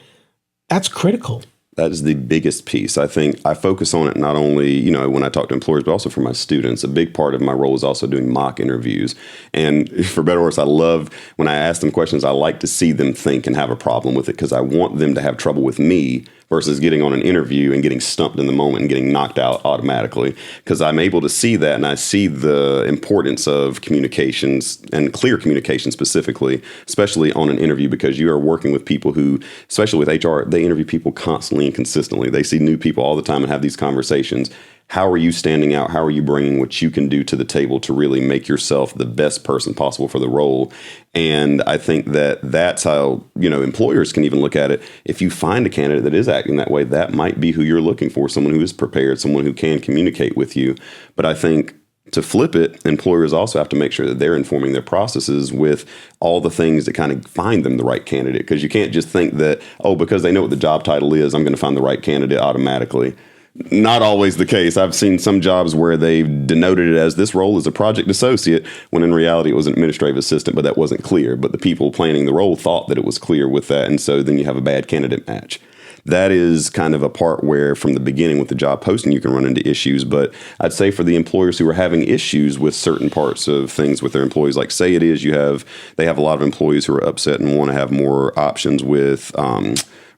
that's critical. That is the biggest piece. I think I focus on it not only, when I talk to employers, but also for my students. A big part of my role is also doing mock interviews. And for better or worse, I love when I ask them questions, I like to see them think and have a problem with it, because I want them to have trouble with me versus getting on an interview and getting stumped in the moment and getting knocked out automatically. Because I'm able to see that, and I see the importance of communications and clear communication specifically, especially on an interview, because you are working with people who, especially with HR, they interview people constantly and consistently. They see new people all the time and have these conversations. How are you standing out? How are you bringing what you can do to the table to really make yourself the best person possible for the role? And I think that that's how, employers can even look at it. If you find a candidate that is acting that way, that might be who you're looking for, someone who is prepared, someone who can communicate with you. But I think to flip it, employers also have to make sure that they're informing their processes with all the things that kind of find them the right candidate. Because you can't just think that, because they know what the job title is, I'm going to find the right candidate automatically. Not always the case. I've seen some jobs where they've denoted it as this role is a project associate, when in reality it was an administrative assistant, but that wasn't clear. But the people planning the role thought that it was clear with that. And so then you have a bad candidate match. That is kind of a part where from the beginning with the job posting, you can run into issues. But I'd say for the employers who are having issues with certain parts of things with their employees, like say it is they have a lot of employees who are upset and want to have more options with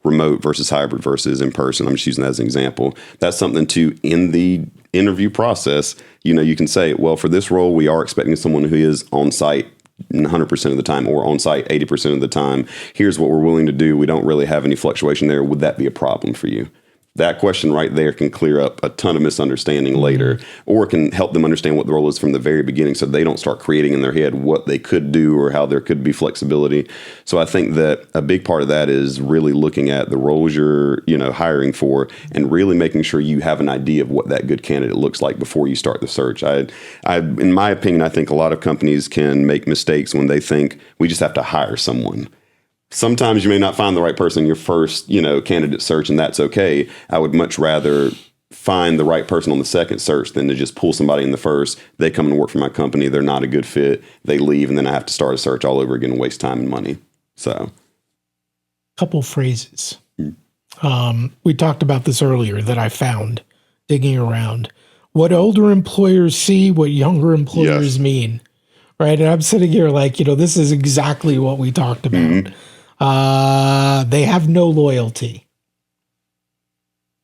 remote versus hybrid versus in person. I'm just using that as an example. That's something to, in the interview process, you can say, well, for this role, we are expecting someone who is on site 100% of the time, or on site 80% of the time. Here's what we're willing to do. We don't really have any fluctuation there. Would that be a problem for you? That question right there can clear up a ton of misunderstanding later, or can help them understand what the role is from the very beginning, so they don't start creating in their head what they could do or how there could be flexibility. So I think that a big part of that is really looking at the roles you're, hiring for, and really making sure you have an idea of what that good candidate looks like before you start the search. In my opinion, I think a lot of companies can make mistakes when they think we just have to hire someone. Sometimes you may not find the right person in your first, candidate search, and that's okay. I would much rather find the right person on the second search than to just pull somebody in the first. They come and work for my company. They're not a good fit. They leave, and then I have to start a search all over again and waste time and money. So, couple phrases. We talked about this earlier that I found digging around. What older employers see, what younger employers mean. Right. And I'm sitting here like, this is exactly what we talked about. Mm-hmm. They have no loyalty.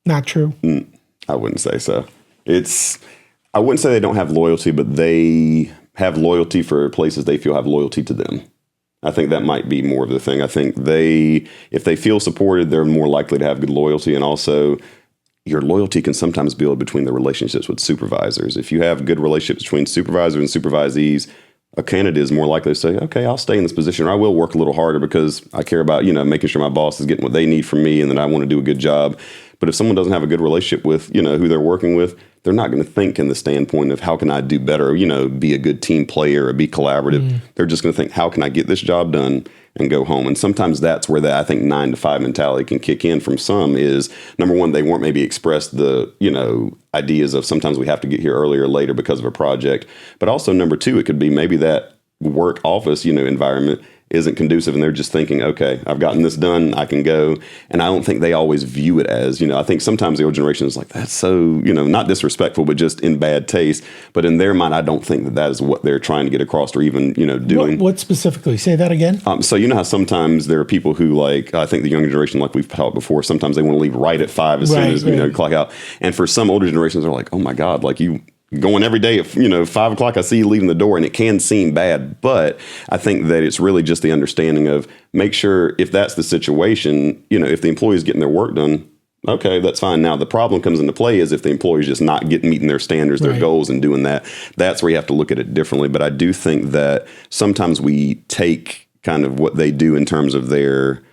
Not true. I wouldn't say so. I wouldn't say they don't have loyalty, but they have loyalty for places they feel have loyalty to them. I think that might be more of the thing. I think if they feel supported, they're more likely to have good loyalty. And also, your loyalty can sometimes build between the relationships with supervisors. If you have good relationships between supervisors and supervisees, a candidate is more likely to say, okay, I'll stay in this position, or I will work a little harder because I care about, making sure my boss is getting what they need from me, and that I want to do a good job. But if someone doesn't have a good relationship with, who they're working with, they're not going to think in the standpoint of how can I do better, be a good team player or be collaborative. They're just going to think, how can I get this job done and go home? And sometimes that's where I think 9 to 5 mentality can kick in from some is, number one, they weren't maybe expressed the, ideas of sometimes we have to get here earlier or later because of a project. But also number two, it could be maybe that work office, environment isn't conducive, and they're just thinking, okay, I've gotten this done, I can go. And I don't think they always view it as, I think sometimes the old generation is like, that's so, not disrespectful, but just in bad taste. But in their mind, I don't think that is what they're trying to get across or even, doing. What specifically? Say that again. So how sometimes there are people who I think the younger generation, like we've talked before, sometimes they want to leave right at 5 as soon as, clock out. And for some older generations, they're like, oh my God, you going every day at 5 o'clock, I see you leaving the door, and it can seem bad. But I think that it's really just the understanding of make sure if that's the situation, if the employee is getting their work done, okay, that's fine. Now the problem comes into play is if the employee is just not meeting their standards, their goals, and doing that. That's where you have to look at it differently. But I do think that sometimes we take kind of what they do in terms of their,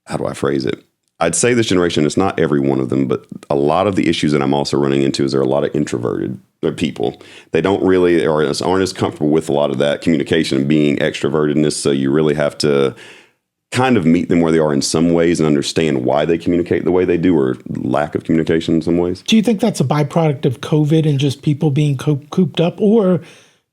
how do I phrase it? I'd say this generation, it's not every one of them, but a lot of the issues that I'm also running into is there are a lot of introverted people. They don't really aren't as comfortable with a lot of that communication and being extrovertedness. So you really have to kind of meet them where they are in some ways and understand why they communicate the way they do, or lack of communication in some ways. Do you think that's a byproduct of COVID and just people being cooped up, or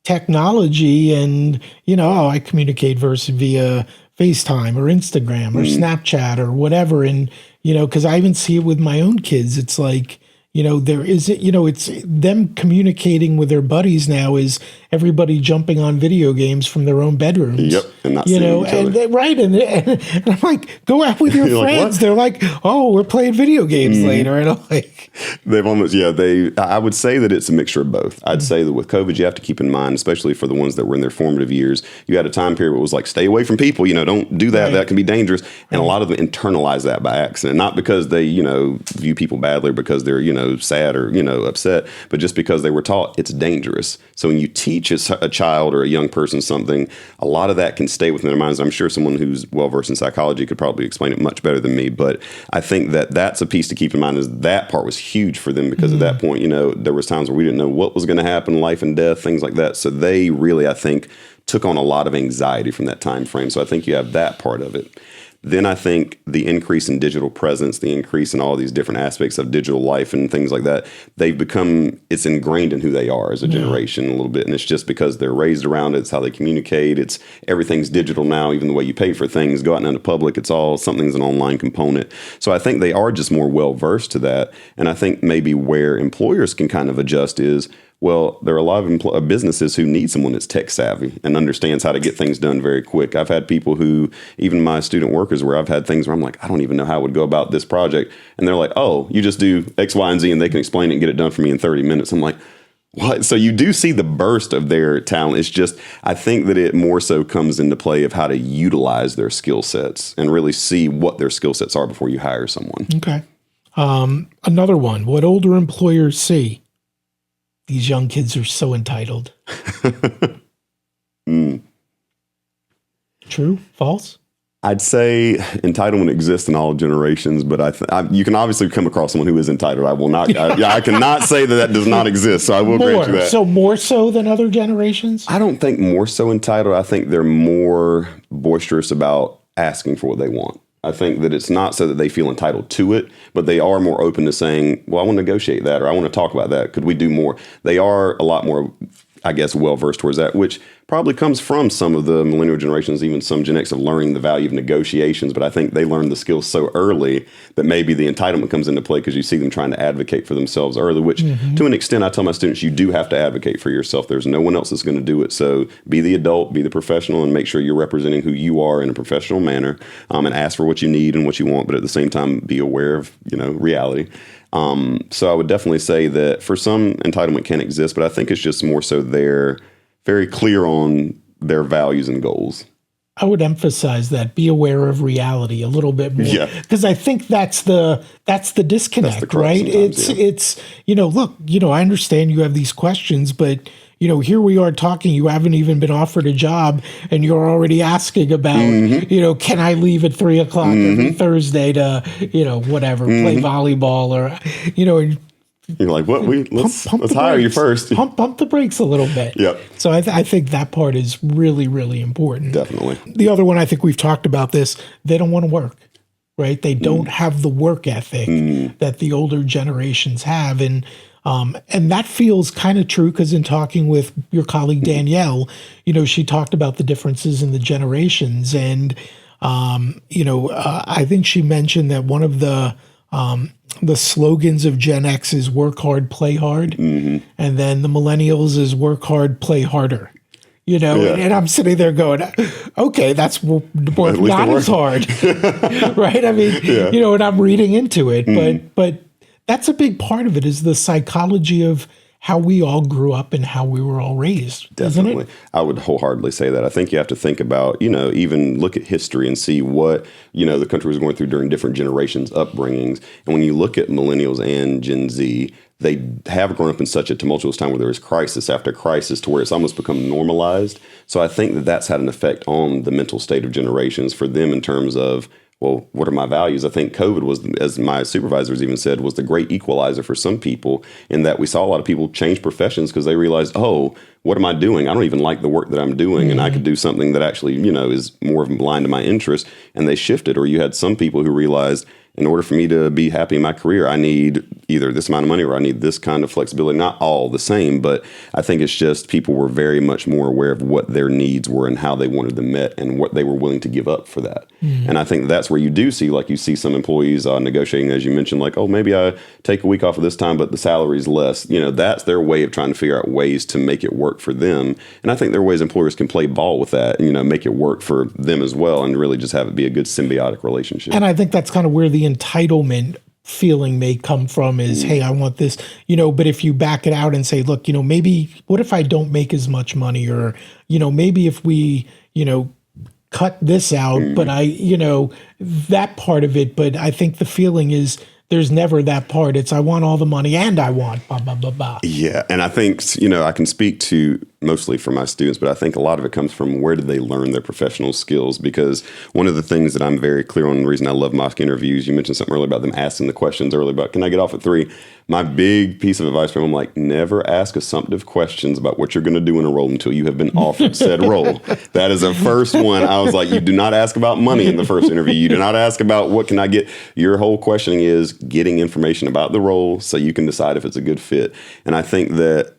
technology and, I communicate via FaceTime or Instagram or Snapchat or whatever. And, because I even see it with my own kids. It's like, there isn't, it's them communicating with their buddies now is everybody jumping on video games from their own bedrooms. Yep. And not seeing each other. Right. And I'm like, go out with your friends. Like, they're like, oh, we're playing video games later. And I'm like, they've almost, I would say that it's a mixture of both. I'd say that with COVID, you have to keep in mind, especially for the ones that were in their formative years, you had a time period where it was like, stay away from people, don't do that. Right. That can be dangerous. And a lot of them internalize that by accident, not because they, view people badly or because they're, sad or, upset, but just because they were taught it's dangerous. So when you teach a child or a young person something, a lot of that can stay within their minds. I'm sure someone who's well-versed in psychology could probably explain it much better than me, but I think that that's a piece to keep in mind, is that part was huge for them because at that point, there was times where we didn't know what was going to happen, life and death, things like that. So they really, I think, took on a lot of anxiety from that time frame. So I think you have that part of it. Then I think the increase in digital presence, the increase in all these different aspects of digital life and things like that, it's ingrained in who they are as a generation a little bit. And it's just because they're raised around it. It's how they communicate. Everything's digital now, even the way you pay for things, go out into public, something's an online component. So I think they are just more well-versed to that. And I think maybe where employers can kind of adjust is, well, there are a lot of businesses who need someone that's tech savvy and understands how to get things done very quick. I've had people who, even my student workers, where I've had things where I'm like, I don't even know how I would go about this project. And they're like, oh, you just do X, Y, and Z, and they can explain it and get it done for me in 30 minutes. I'm like, What? So you do see the burst of their talent. It's just, I think that it more so comes into play of how to utilize their skill sets and really see what their skill sets are before you hire someone. Okay. Another one, what older employers see. These young kids are so entitled. True? False? I'd say entitlement exists in all generations, but you can obviously come across someone who is entitled. I will not. I cannot say that does not exist. So I will grant you that. So more so than other generations? I don't think more so entitled. I think they're more boisterous about asking for what they want. I think that it's not so that they feel entitled to it, but they are more open to saying, well, I want to negotiate that, or I want to talk about that. Could we do more? They are a lot more, I guess, well-versed towards that, which probably comes from some of the millennial generations, even some Gen X, of learning the value of negotiations. But I think they learned the skills so early that maybe the entitlement comes into play because you see them trying to advocate for themselves early, which to an extent, I tell my students, you do have to advocate for yourself. There's no one else that's going to do it. So be the adult, be the professional, and make sure you're representing who you are in a professional manner, and ask for what you need and what you want. But at the same time, be aware of, reality. So I would definitely say that for some, entitlement can exist, but I think it's just more so they're very clear on their values and goals. I would emphasize that. Be aware of reality a little bit more. Yeah. Because I think that's the disconnect, That's the crux right? It's look, I understand you have these questions, but here we are talking, you haven't even been offered a job and you're already asking about, can I leave at 3:00 every Thursday to, whatever, play volleyball or, You're like, what? Let's hire you first. Pump the brakes a little bit. Yep. So I think that part is really, really important. Definitely. The other one, I think we've talked about this, they don't want to work, right? They don't have the work ethic that the older generations have. And that feels kind of true because in talking with your colleague Danielle, she talked about the differences in the generations. And, I think she mentioned that one of the slogans of Gen X is work hard, play hard. And then the millennials is work hard, play harder. And I'm sitting there going, okay, that's work not as hard. Right? I mean, and I'm reading into it, but that's a big part of it is the psychology of how we all grew up and how we were all raised. Definitely. Isn't it? I would wholeheartedly say that. I think you have to think about, even look at history and see what, the country was going through during different generations' upbringings. And when you look at millennials and Gen Z, they have grown up in such a tumultuous time where there is crisis after crisis to where it's almost become normalized. So I think that that's had an effect on the mental state of generations for them in terms of, well, what are my values? I think COVID was, as my supervisors even said, was the great equalizer for some people in that we saw a lot of people change professions because they realized, oh, what am I doing? I don't even like the work that I'm doing. And I could do something that actually, is more aligned to my interest. And they shifted. Or you had some people who realized, in order for me to be happy in my career, I need either this amount of money or I need this kind of flexibility. Not all the same, but I think it's just people were very much more aware of what their needs were and how they wanted them met and what they were willing to give up for that. And I think that's where you do see, you see some employees negotiating, as you mentioned, like, oh, maybe I take a week off of this time, but the salary's less. That's their way of trying to figure out ways to make it work for them. And I think there are ways employers can play ball with that, make it work for them as well and really just have it be a good symbiotic relationship. And I think that's kind of where the entitlement feeling may come from is, hey, I want this, but if you back it out and say, look, maybe what if I don't make as much money or, maybe if we, cut this out, but that part of it. But I think the feeling is there's never that part. It's I want all the money and I want blah, blah, blah, blah. Yeah. And I think, I can speak to mostly for my students, but I think a lot of it comes from where did they learn their professional skills? Because one of the things that I'm very clear on, the reason I love mock interviews, you mentioned something earlier about them asking the questions earlier about, can I get off at 3? My big piece of advice for them, I'm like, never ask assumptive questions about what you're going to do in a role until you have been offered said role. That is the first one. I was like, you do not ask about money in the first interview. You do not ask about what can I get. Your whole questioning is getting information about the role so you can decide if it's a good fit. And I think that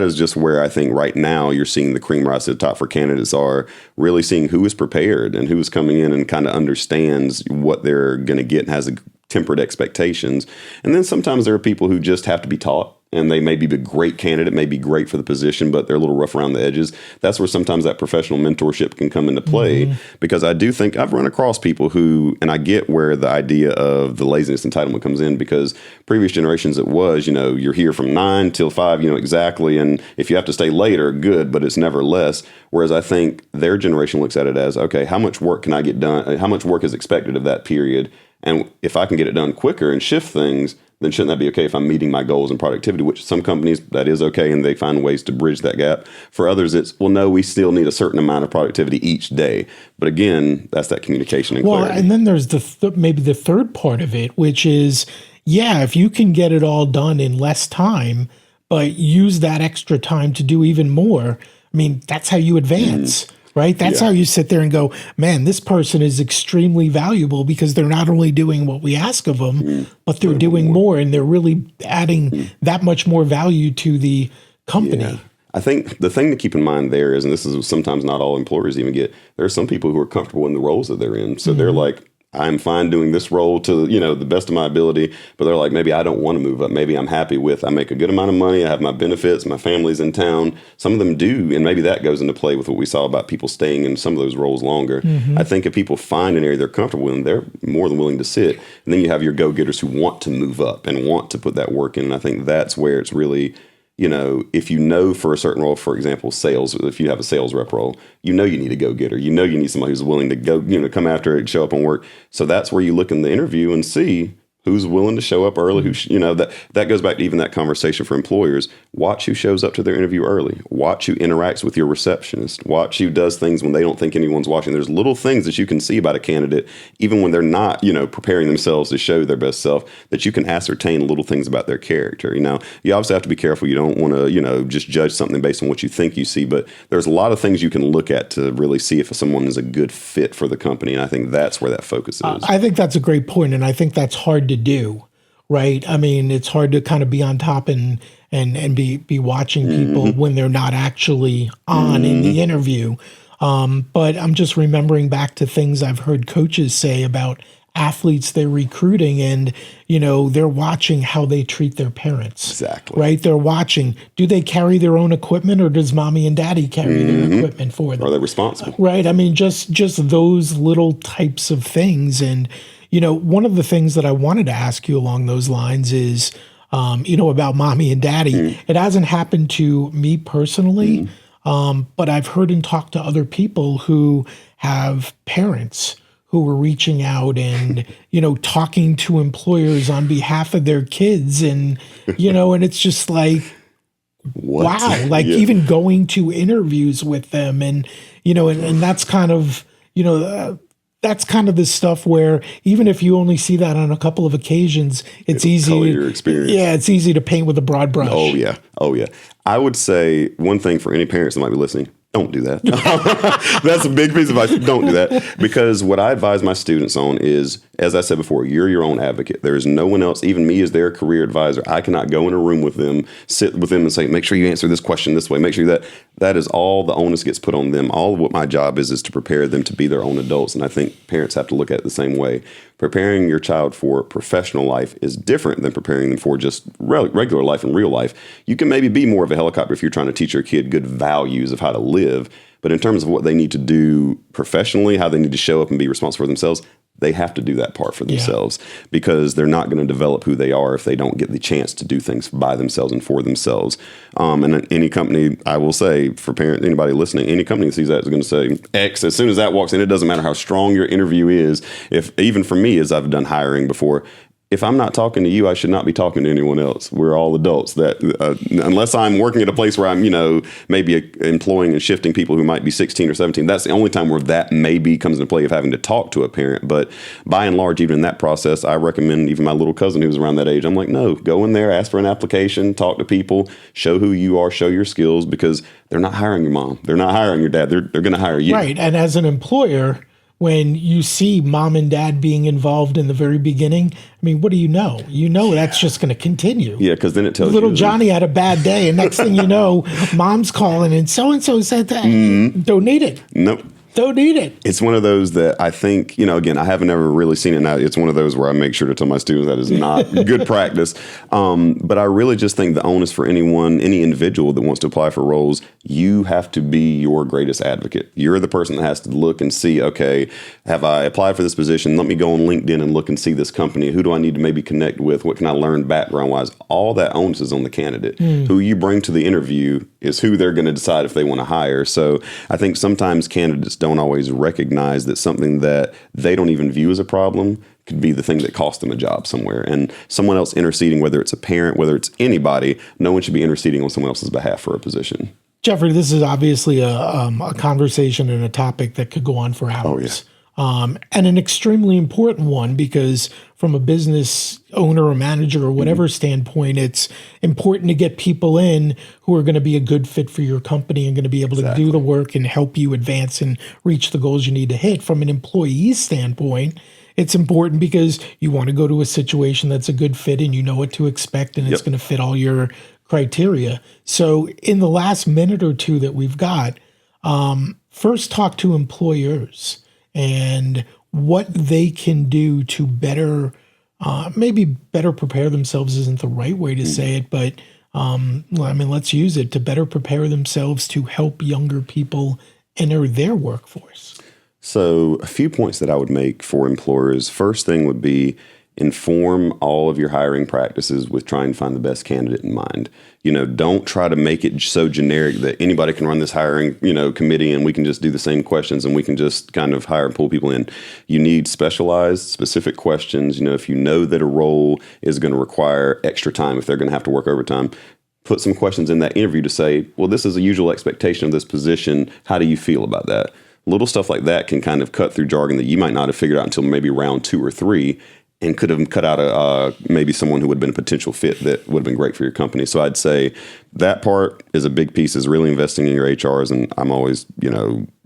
is just where I think right now you're seeing the cream rise to the top for candidates are really seeing who is prepared and who is coming in and kind of understands what they're going to get and has tempered expectations. And then sometimes there are people who just have to be taught. and they may be a great candidate, may be great for the position, but they're a little rough around the edges. That's where sometimes that professional mentorship can come into play, because I do think I've run across people who, and I get where the idea of the laziness entitlement comes in, because previous generations it was, you're here from 9 till 5, exactly, and if you have to stay later, good, but it's never less. Whereas I think their generation looks at it as, okay, how much work can I get done? How much work is expected of that period? And if I can get it done quicker and shift things, then shouldn't that be okay if I'm meeting my goals and productivity, which some companies, that is okay, and they find ways to bridge that gap. For others, it's, well, no, we still need a certain amount of productivity each day. But again, that's that communication and clarity. And then there's maybe the third part of it, which is, if you can get it all done in less time, but use that extra time to do even more, that's how you advance. Right? That's how you sit there and go, man, this person is extremely valuable because they're not only doing what we ask of them, but they're doing more, and they're really adding that much more value to the company. Yeah. I think the thing to keep in mind there is, and this is sometimes not all employers even get, there are some people who are comfortable in the roles that they're in. So they're like, I'm fine doing this role to, the best of my ability, but they're like, maybe I don't want to move up. Maybe I'm happy with, I make a good amount of money. I have my benefits. My family's in town. Some of them do. And maybe that goes into play with what we saw about people staying in some of those roles longer. I think if people find an area they're comfortable in, they're more than willing to sit. And then you have your go-getters who want to move up and want to put that work in. And I think that's where it's really, if for a certain role, for example, sales, if you have a sales rep role, you need a go-getter. You need somebody who's willing to go, come after it, show up and work. So that's where you look in the interview and see who's willing to show up early, that goes back to even that conversation for employers. Watch who shows up to their interview early. Watch who interacts with your receptionist. Watch who does things when they don't think anyone's watching. There's little things that you can see about a candidate, even when they're not, preparing themselves to show their best self, that you can ascertain little things about their character. You obviously have to be careful. You don't want to, just judge something based on what you think you see, but there's a lot of things you can look at to really see if someone is a good fit for the company. And I think that's where that focus is. I think that's a great point, and I think that's hard to do, right? It's hard to kind of be on top and be watching people when they're not actually on in the interview. But I'm just remembering back to things I've heard coaches say about athletes they're recruiting, and they're watching how they treat their parents. Exactly. Right? They're watching, do they carry their own equipment, or does mommy and daddy carry their equipment for them? Are they responsible? Right. just those little types of things. And one of the things that I wanted to ask you along those lines is, about mommy and daddy. It hasn't happened to me personally, but I've heard and talked to other people who have parents who were reaching out and, talking to employers on behalf of their kids. And, and it's just like, what? Wow, like even going to interviews with them, and, and that's kind of, that's kind of the stuff where even if you only see that on a couple of occasions, it's easy. Your experience. Yeah, it's easy to paint with a broad brush. Oh yeah. I would say one thing for any parents that might be listening: don't do that. That's a big piece of advice. Don't do that, because what I advise my students on is, as I said before, you're your own advocate. There is no one else, even me as their career advisor. I cannot go in a room with them, sit with them and say, make sure you answer this question this way. Make sure that is all the onus gets put on them. All of what my job is to prepare them to be their own adults. And I think parents have to look at it the same way. Preparing your child for professional life is different than preparing them for just regular life and real life. You can maybe be more of a helicopter if you're trying to teach your kid good values of how to live. But in terms of what they need to do professionally, how they need to show up and be responsible for themselves, they have to do that part for themselves, because they're not going to develop who they are if they don't get the chance to do things by themselves and for themselves. And any company, I will say, for anybody listening, any company that sees that is going to say X. As soon as that walks in, it doesn't matter how strong your interview is. If even for me, as I've done hiring before, if I'm not talking to you, I should not be talking to anyone else. We're all adults. That unless I'm working at a place where I'm, maybe employing and shifting people who might be 16 or 17, that's the only time where that maybe comes into play of having to talk to a parent. But by and large, even in that process, I recommend, even my little cousin who was around that age, I'm like, no, go in there, ask for an application, talk to people, show who you are, show your skills, because they're not hiring your mom. They're not hiring your dad. They're going to hire you. Right. And as an employer, when you see mom and dad being involved in the very beginning, what do you know? That's just going to continue. Yeah, because then it tells Little you. Johnny had a bad day, and next thing you know, mom's calling, and so-and-so said that. Don't need it. Nope. don't need it. It's one of those that I think, again, I haven't ever really seen it now. It's one of those where I make sure to tell my students that is not good practice. But I really just think the onus for any individual that wants to apply for roles, you have to be your greatest advocate. You're the person that has to look and see, okay, have I applied for this position? Let me go on LinkedIn and look and see this company. Who do I need to maybe connect with? What can I learn background-wise? All that onus is on the candidate. Who you bring to the interview is who they're going to decide if they want to hire. So I think sometimes candidates don't always recognize that something that they don't even view as a problem could be the thing that cost them a job somewhere. And someone else interceding, whether it's a parent, whether it's anybody, no one should be interceding on someone else's behalf for a position. Jeffrey, this is obviously a conversation and a topic that could go on for hours. Oh, yeah. And an extremely important one, because from a business owner or manager or whatever standpoint, it's important to get people in who are going to be a good fit for your company and going to be able to do the work and help you advance and reach the goals you need to hit. From an employee standpoint, it's important because you want to go to a situation that's a good fit and you know what to expect and it's going to fit all your criteria. So in the last minute or two that we've got, first talk to employers and what they can do to better, maybe better prepare themselves isn't the right way to say it, but let's use it to better prepare themselves to help younger people enter their workforce. So a few points that I would make for employers. First thing would be inform all of your hiring practices with trying to find the best candidate in mind. Don't try to make it so generic that anybody can run this hiring, committee and we can just do the same questions and we can just kind of hire and pull people in. You need specialized, specific questions. If you know that a role is going to require extra time, if they're going to have to work overtime, put some questions in that interview to say, well, this is a usual expectation of this position. How do you feel about that? Little stuff like that can kind of cut through jargon that you might not have figured out until maybe round 2 or 3. And could have cut out maybe someone who would have been a potential fit that would have been great for your company. So I'd say that part is a big piece, is really investing in your HRs. And I'm always,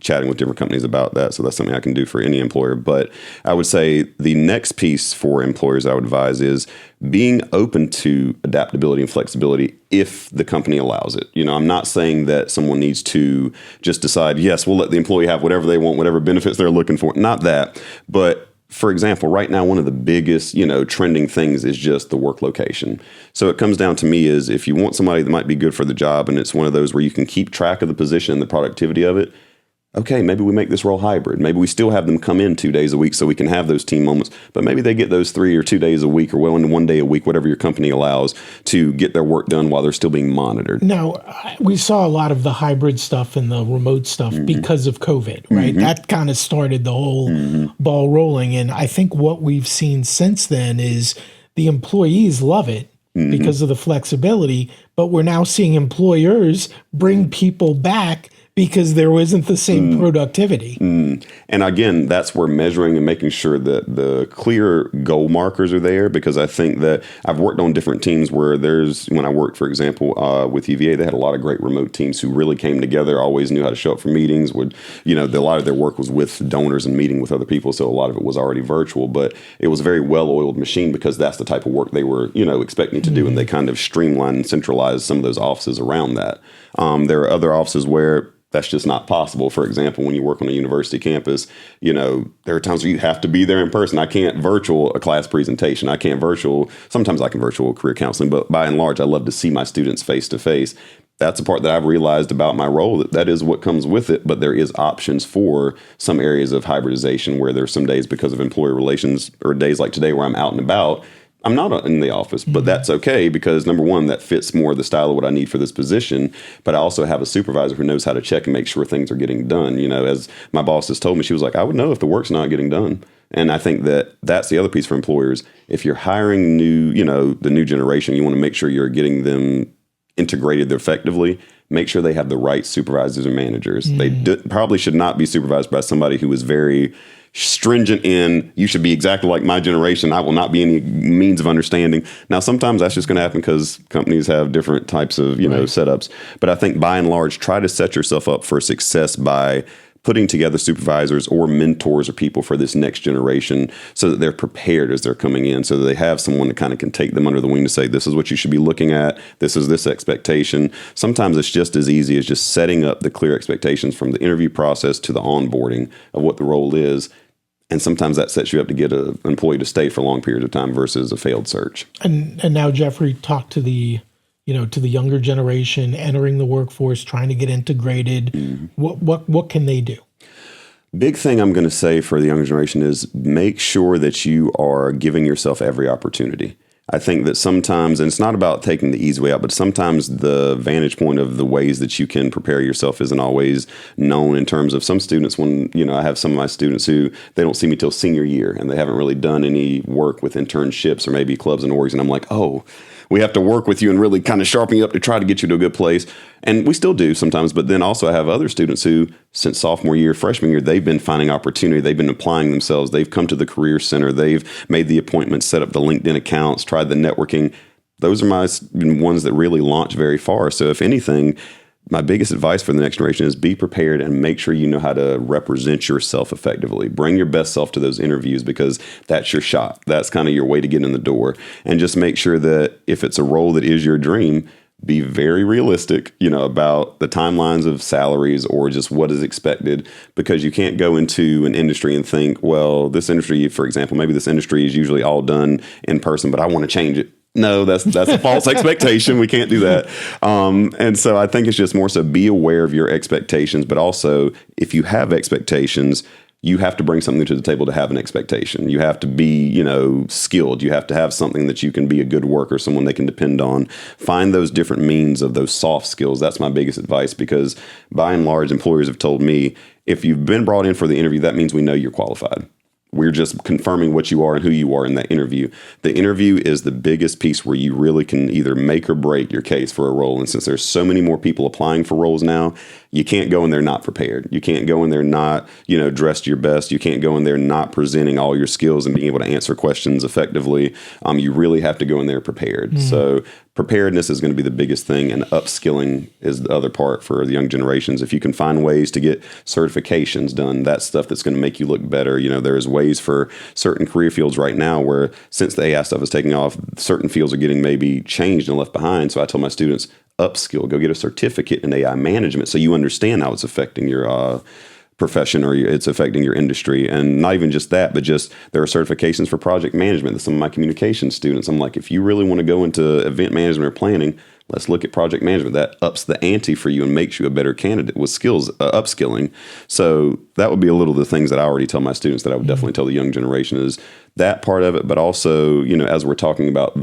chatting with different companies about that. So that's something I can do for any employer. But I would say the next piece for employers I would advise is being open to adaptability and flexibility if the company allows it. I'm not saying that someone needs to just decide, yes, we'll let the employee have whatever they want, whatever benefits they're looking for. Not that, but for example, right now, one of the biggest, trending things is just the work location. So it comes down to me is if you want somebody that might be good for the job and it's one of those where you can keep track of the position and the productivity of it, okay, maybe we make this role hybrid. Maybe we still have them come in 2 days a week so we can have those team moments, but maybe they get those 3 or 2 days a week or 1 day a week, whatever your company allows, to get their work done while they're still being monitored. Now, we saw a lot of the hybrid stuff and the remote stuff because of COVID, right? That kind of started the whole ball rolling. And I think what we've seen since then is the employees love it because of the flexibility, but we're now seeing employers bring people back because there wasn't the same productivity. And again, that's where measuring and making sure that the clear goal markers are there, because I think that I've worked on different teams where when I worked, for example, with UVA, they had a lot of great remote teams who really came together, always knew how to show up for meetings, a lot of their work was with donors and meeting with other people, so a lot of it was already virtual, but it was a very well-oiled machine because that's the type of work they were, expecting to do, and they kind of streamlined and centralized some of those offices around that. There are other offices where that's just not possible. For example, when you work on a university campus, there are times where you have to be there in person. I can't virtual a class presentation. Sometimes I can virtual career counseling, but by and large, I love to see my students face to face. That's a part that I've realized about my role, that is what comes with it. But there is options for some areas of hybridization where there's some days because of employee relations or days like today where I'm out and about, I'm not in the office, but that's okay because, number one, that fits more the style of what I need for this position. But I also have a supervisor who knows how to check and make sure things are getting done. As my boss has told me, she was like, I would know if the work's not getting done. And I think that that's the other piece for employers. If you're hiring the new generation, you want to make sure you're getting them integrated effectively. Make sure they have the right supervisors and managers. They probably should not be supervised by somebody who is very stringent you should be exactly like my generation. I will not be any means of understanding. Now, sometimes that's just going to happen because companies have different types of, setups. But I think by and large, try to set yourself up for success by putting together supervisors or mentors or people for this next generation so that they're prepared as they're coming in, so that they have someone that kind of can take them under the wing to say, this is what you should be looking at. This is this expectation. Sometimes it's just as easy as just setting up the clear expectations from the interview process to the onboarding of what the role is. And sometimes that sets you up to get an employee to stay for a long period of time versus a failed search. And now, Jeffrey, talk to the younger generation entering the workforce, trying to get integrated. Mm-hmm. What can they do? Big thing I'm going to say for the younger generation is make sure that you are giving yourself every opportunity. I think that sometimes, and it's not about taking the easy way out, but sometimes the vantage point of the ways that you can prepare yourself isn't always known in terms of some students. When, I have some of my students who they don't see me till senior year and they haven't really done any work with internships or maybe clubs and orgs. And I'm like, oh, we have to work with you and really kind of sharpen you up to try to get you to a good place. And we still do sometimes. But then also I have other students who, since sophomore year, freshman year, they've been finding opportunity. They've been applying themselves. They've come to the Career Center. They've made the appointments, set up the LinkedIn accounts, tried the networking. Those are my ones that really launch very far. So if anything, my biggest advice for the next generation is be prepared and make sure you know how to represent yourself effectively. Bring your best self to those interviews because that's your shot. That's kind of your way to get in the door. And just make sure that if it's a role that is your dream, be very realistic, about the timelines of salaries or just what is expected, because you can't go into an industry and think, well, this industry, for example, maybe this industry is usually all done in person, but I want to change it. No, that's a false expectation. We can't do that. And so I think it's just more so be aware of your expectations, but also if you have expectations, you have to bring something to the table to have an expectation. You have to be, skilled. You have to have something that you can be a good worker, someone they can depend on. Find those different means of those soft skills. That's my biggest advice, because by and large, employers have told me, if you've been brought in for the interview, that means we know you're qualified. We're just confirming what you are and who you are in that interview. The interview is the biggest piece where you really can either make or break your case for a role. And since there's so many more people applying for roles now, you can't go in there not prepared. You can't go in there not, dressed your best. You can't go in there not presenting all your skills and being able to answer questions effectively. You really have to go in there prepared. So preparedness is going to be the biggest thing, and upskilling is the other part for the young generations. If you can find ways to get certifications done, that's stuff that's going to make you look better. There's ways for certain career fields right now where, since the AI stuff is taking off, certain fields are getting maybe changed and left behind. So I tell my students, upskill, go get a certificate in AI management so you understand how it's affecting your profession or it's affecting your industry. And not even just that, but just there are certifications for project management that some of my communication students, I'm like, if you really want to go into event management or planning, let's look at project management. That ups the ante for you and makes you a better candidate with skills, upskilling. So that would be a little of the things that I already tell my students that I would definitely tell the young generation is that part of it. But also, as we're talking about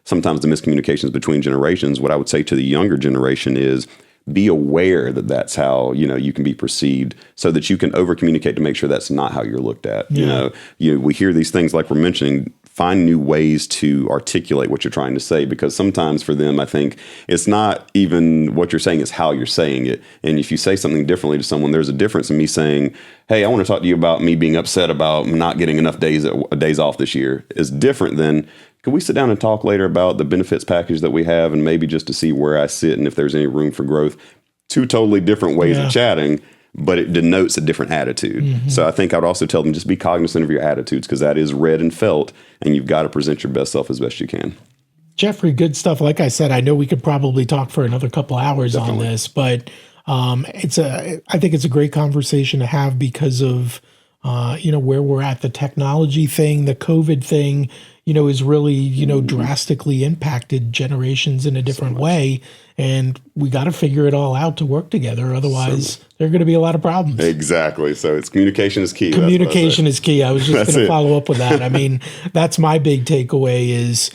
sometimes the miscommunications between generations, what I would say to the younger generation is be aware that that's how, you can be perceived, so that you can over communicate to make sure that's not how you're looked at. Yeah. We hear these things like we're mentioning. Find new ways to articulate what you're trying to say, because sometimes for them, I think it's not even what you're saying, is how you're saying it. And if you say something differently to someone, there's a difference in me saying, hey, I want to talk to you about me being upset about not getting enough days off this year, is different than, could we sit down and talk later about the benefits package that we have and maybe just to see where I sit and if there's any room for growth. Two totally different ways of chatting, but it denotes a different attitude. So I think I would also tell them, just be cognizant of your attitudes, because that is read and felt, and you've got to present your best self as best you can. Jeffrey, good stuff. Like I said, I know we could probably talk for another couple hours on this, but I think it's a great conversation to have because of where we're at. The technology thing, the COVID thing, is really, drastically impacted generations in a different way. And we got to figure it all out to work together. Otherwise, there are going to be a lot of problems. Exactly. So communication is key. Communication is key. I was just going to follow up with that. I mean, that's my big takeaway is,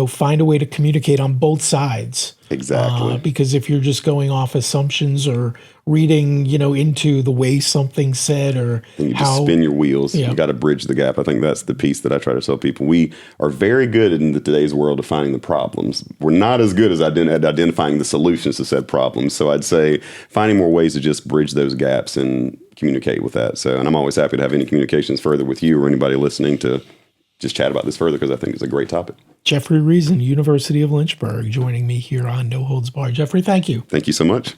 find a way to communicate on both sides. Exactly. Because if you're just going off assumptions or reading, into the way something's said, or and you just spin your wheels. You got to bridge the gap. I think that's the piece that I try to tell people. We are very good in today's world of finding the problems. We're not as good as at identifying the solutions to said problems. So I'd say finding more ways to just bridge those gaps and communicate with that. So, and I'm always happy to have any communications further with you or anybody listening to just chat about this further, because I think it's a great topic. Jeffrey Reason, University of Lynchburg, joining me here on No Holds Barred. Jeffrey, thank you. Thank you so much.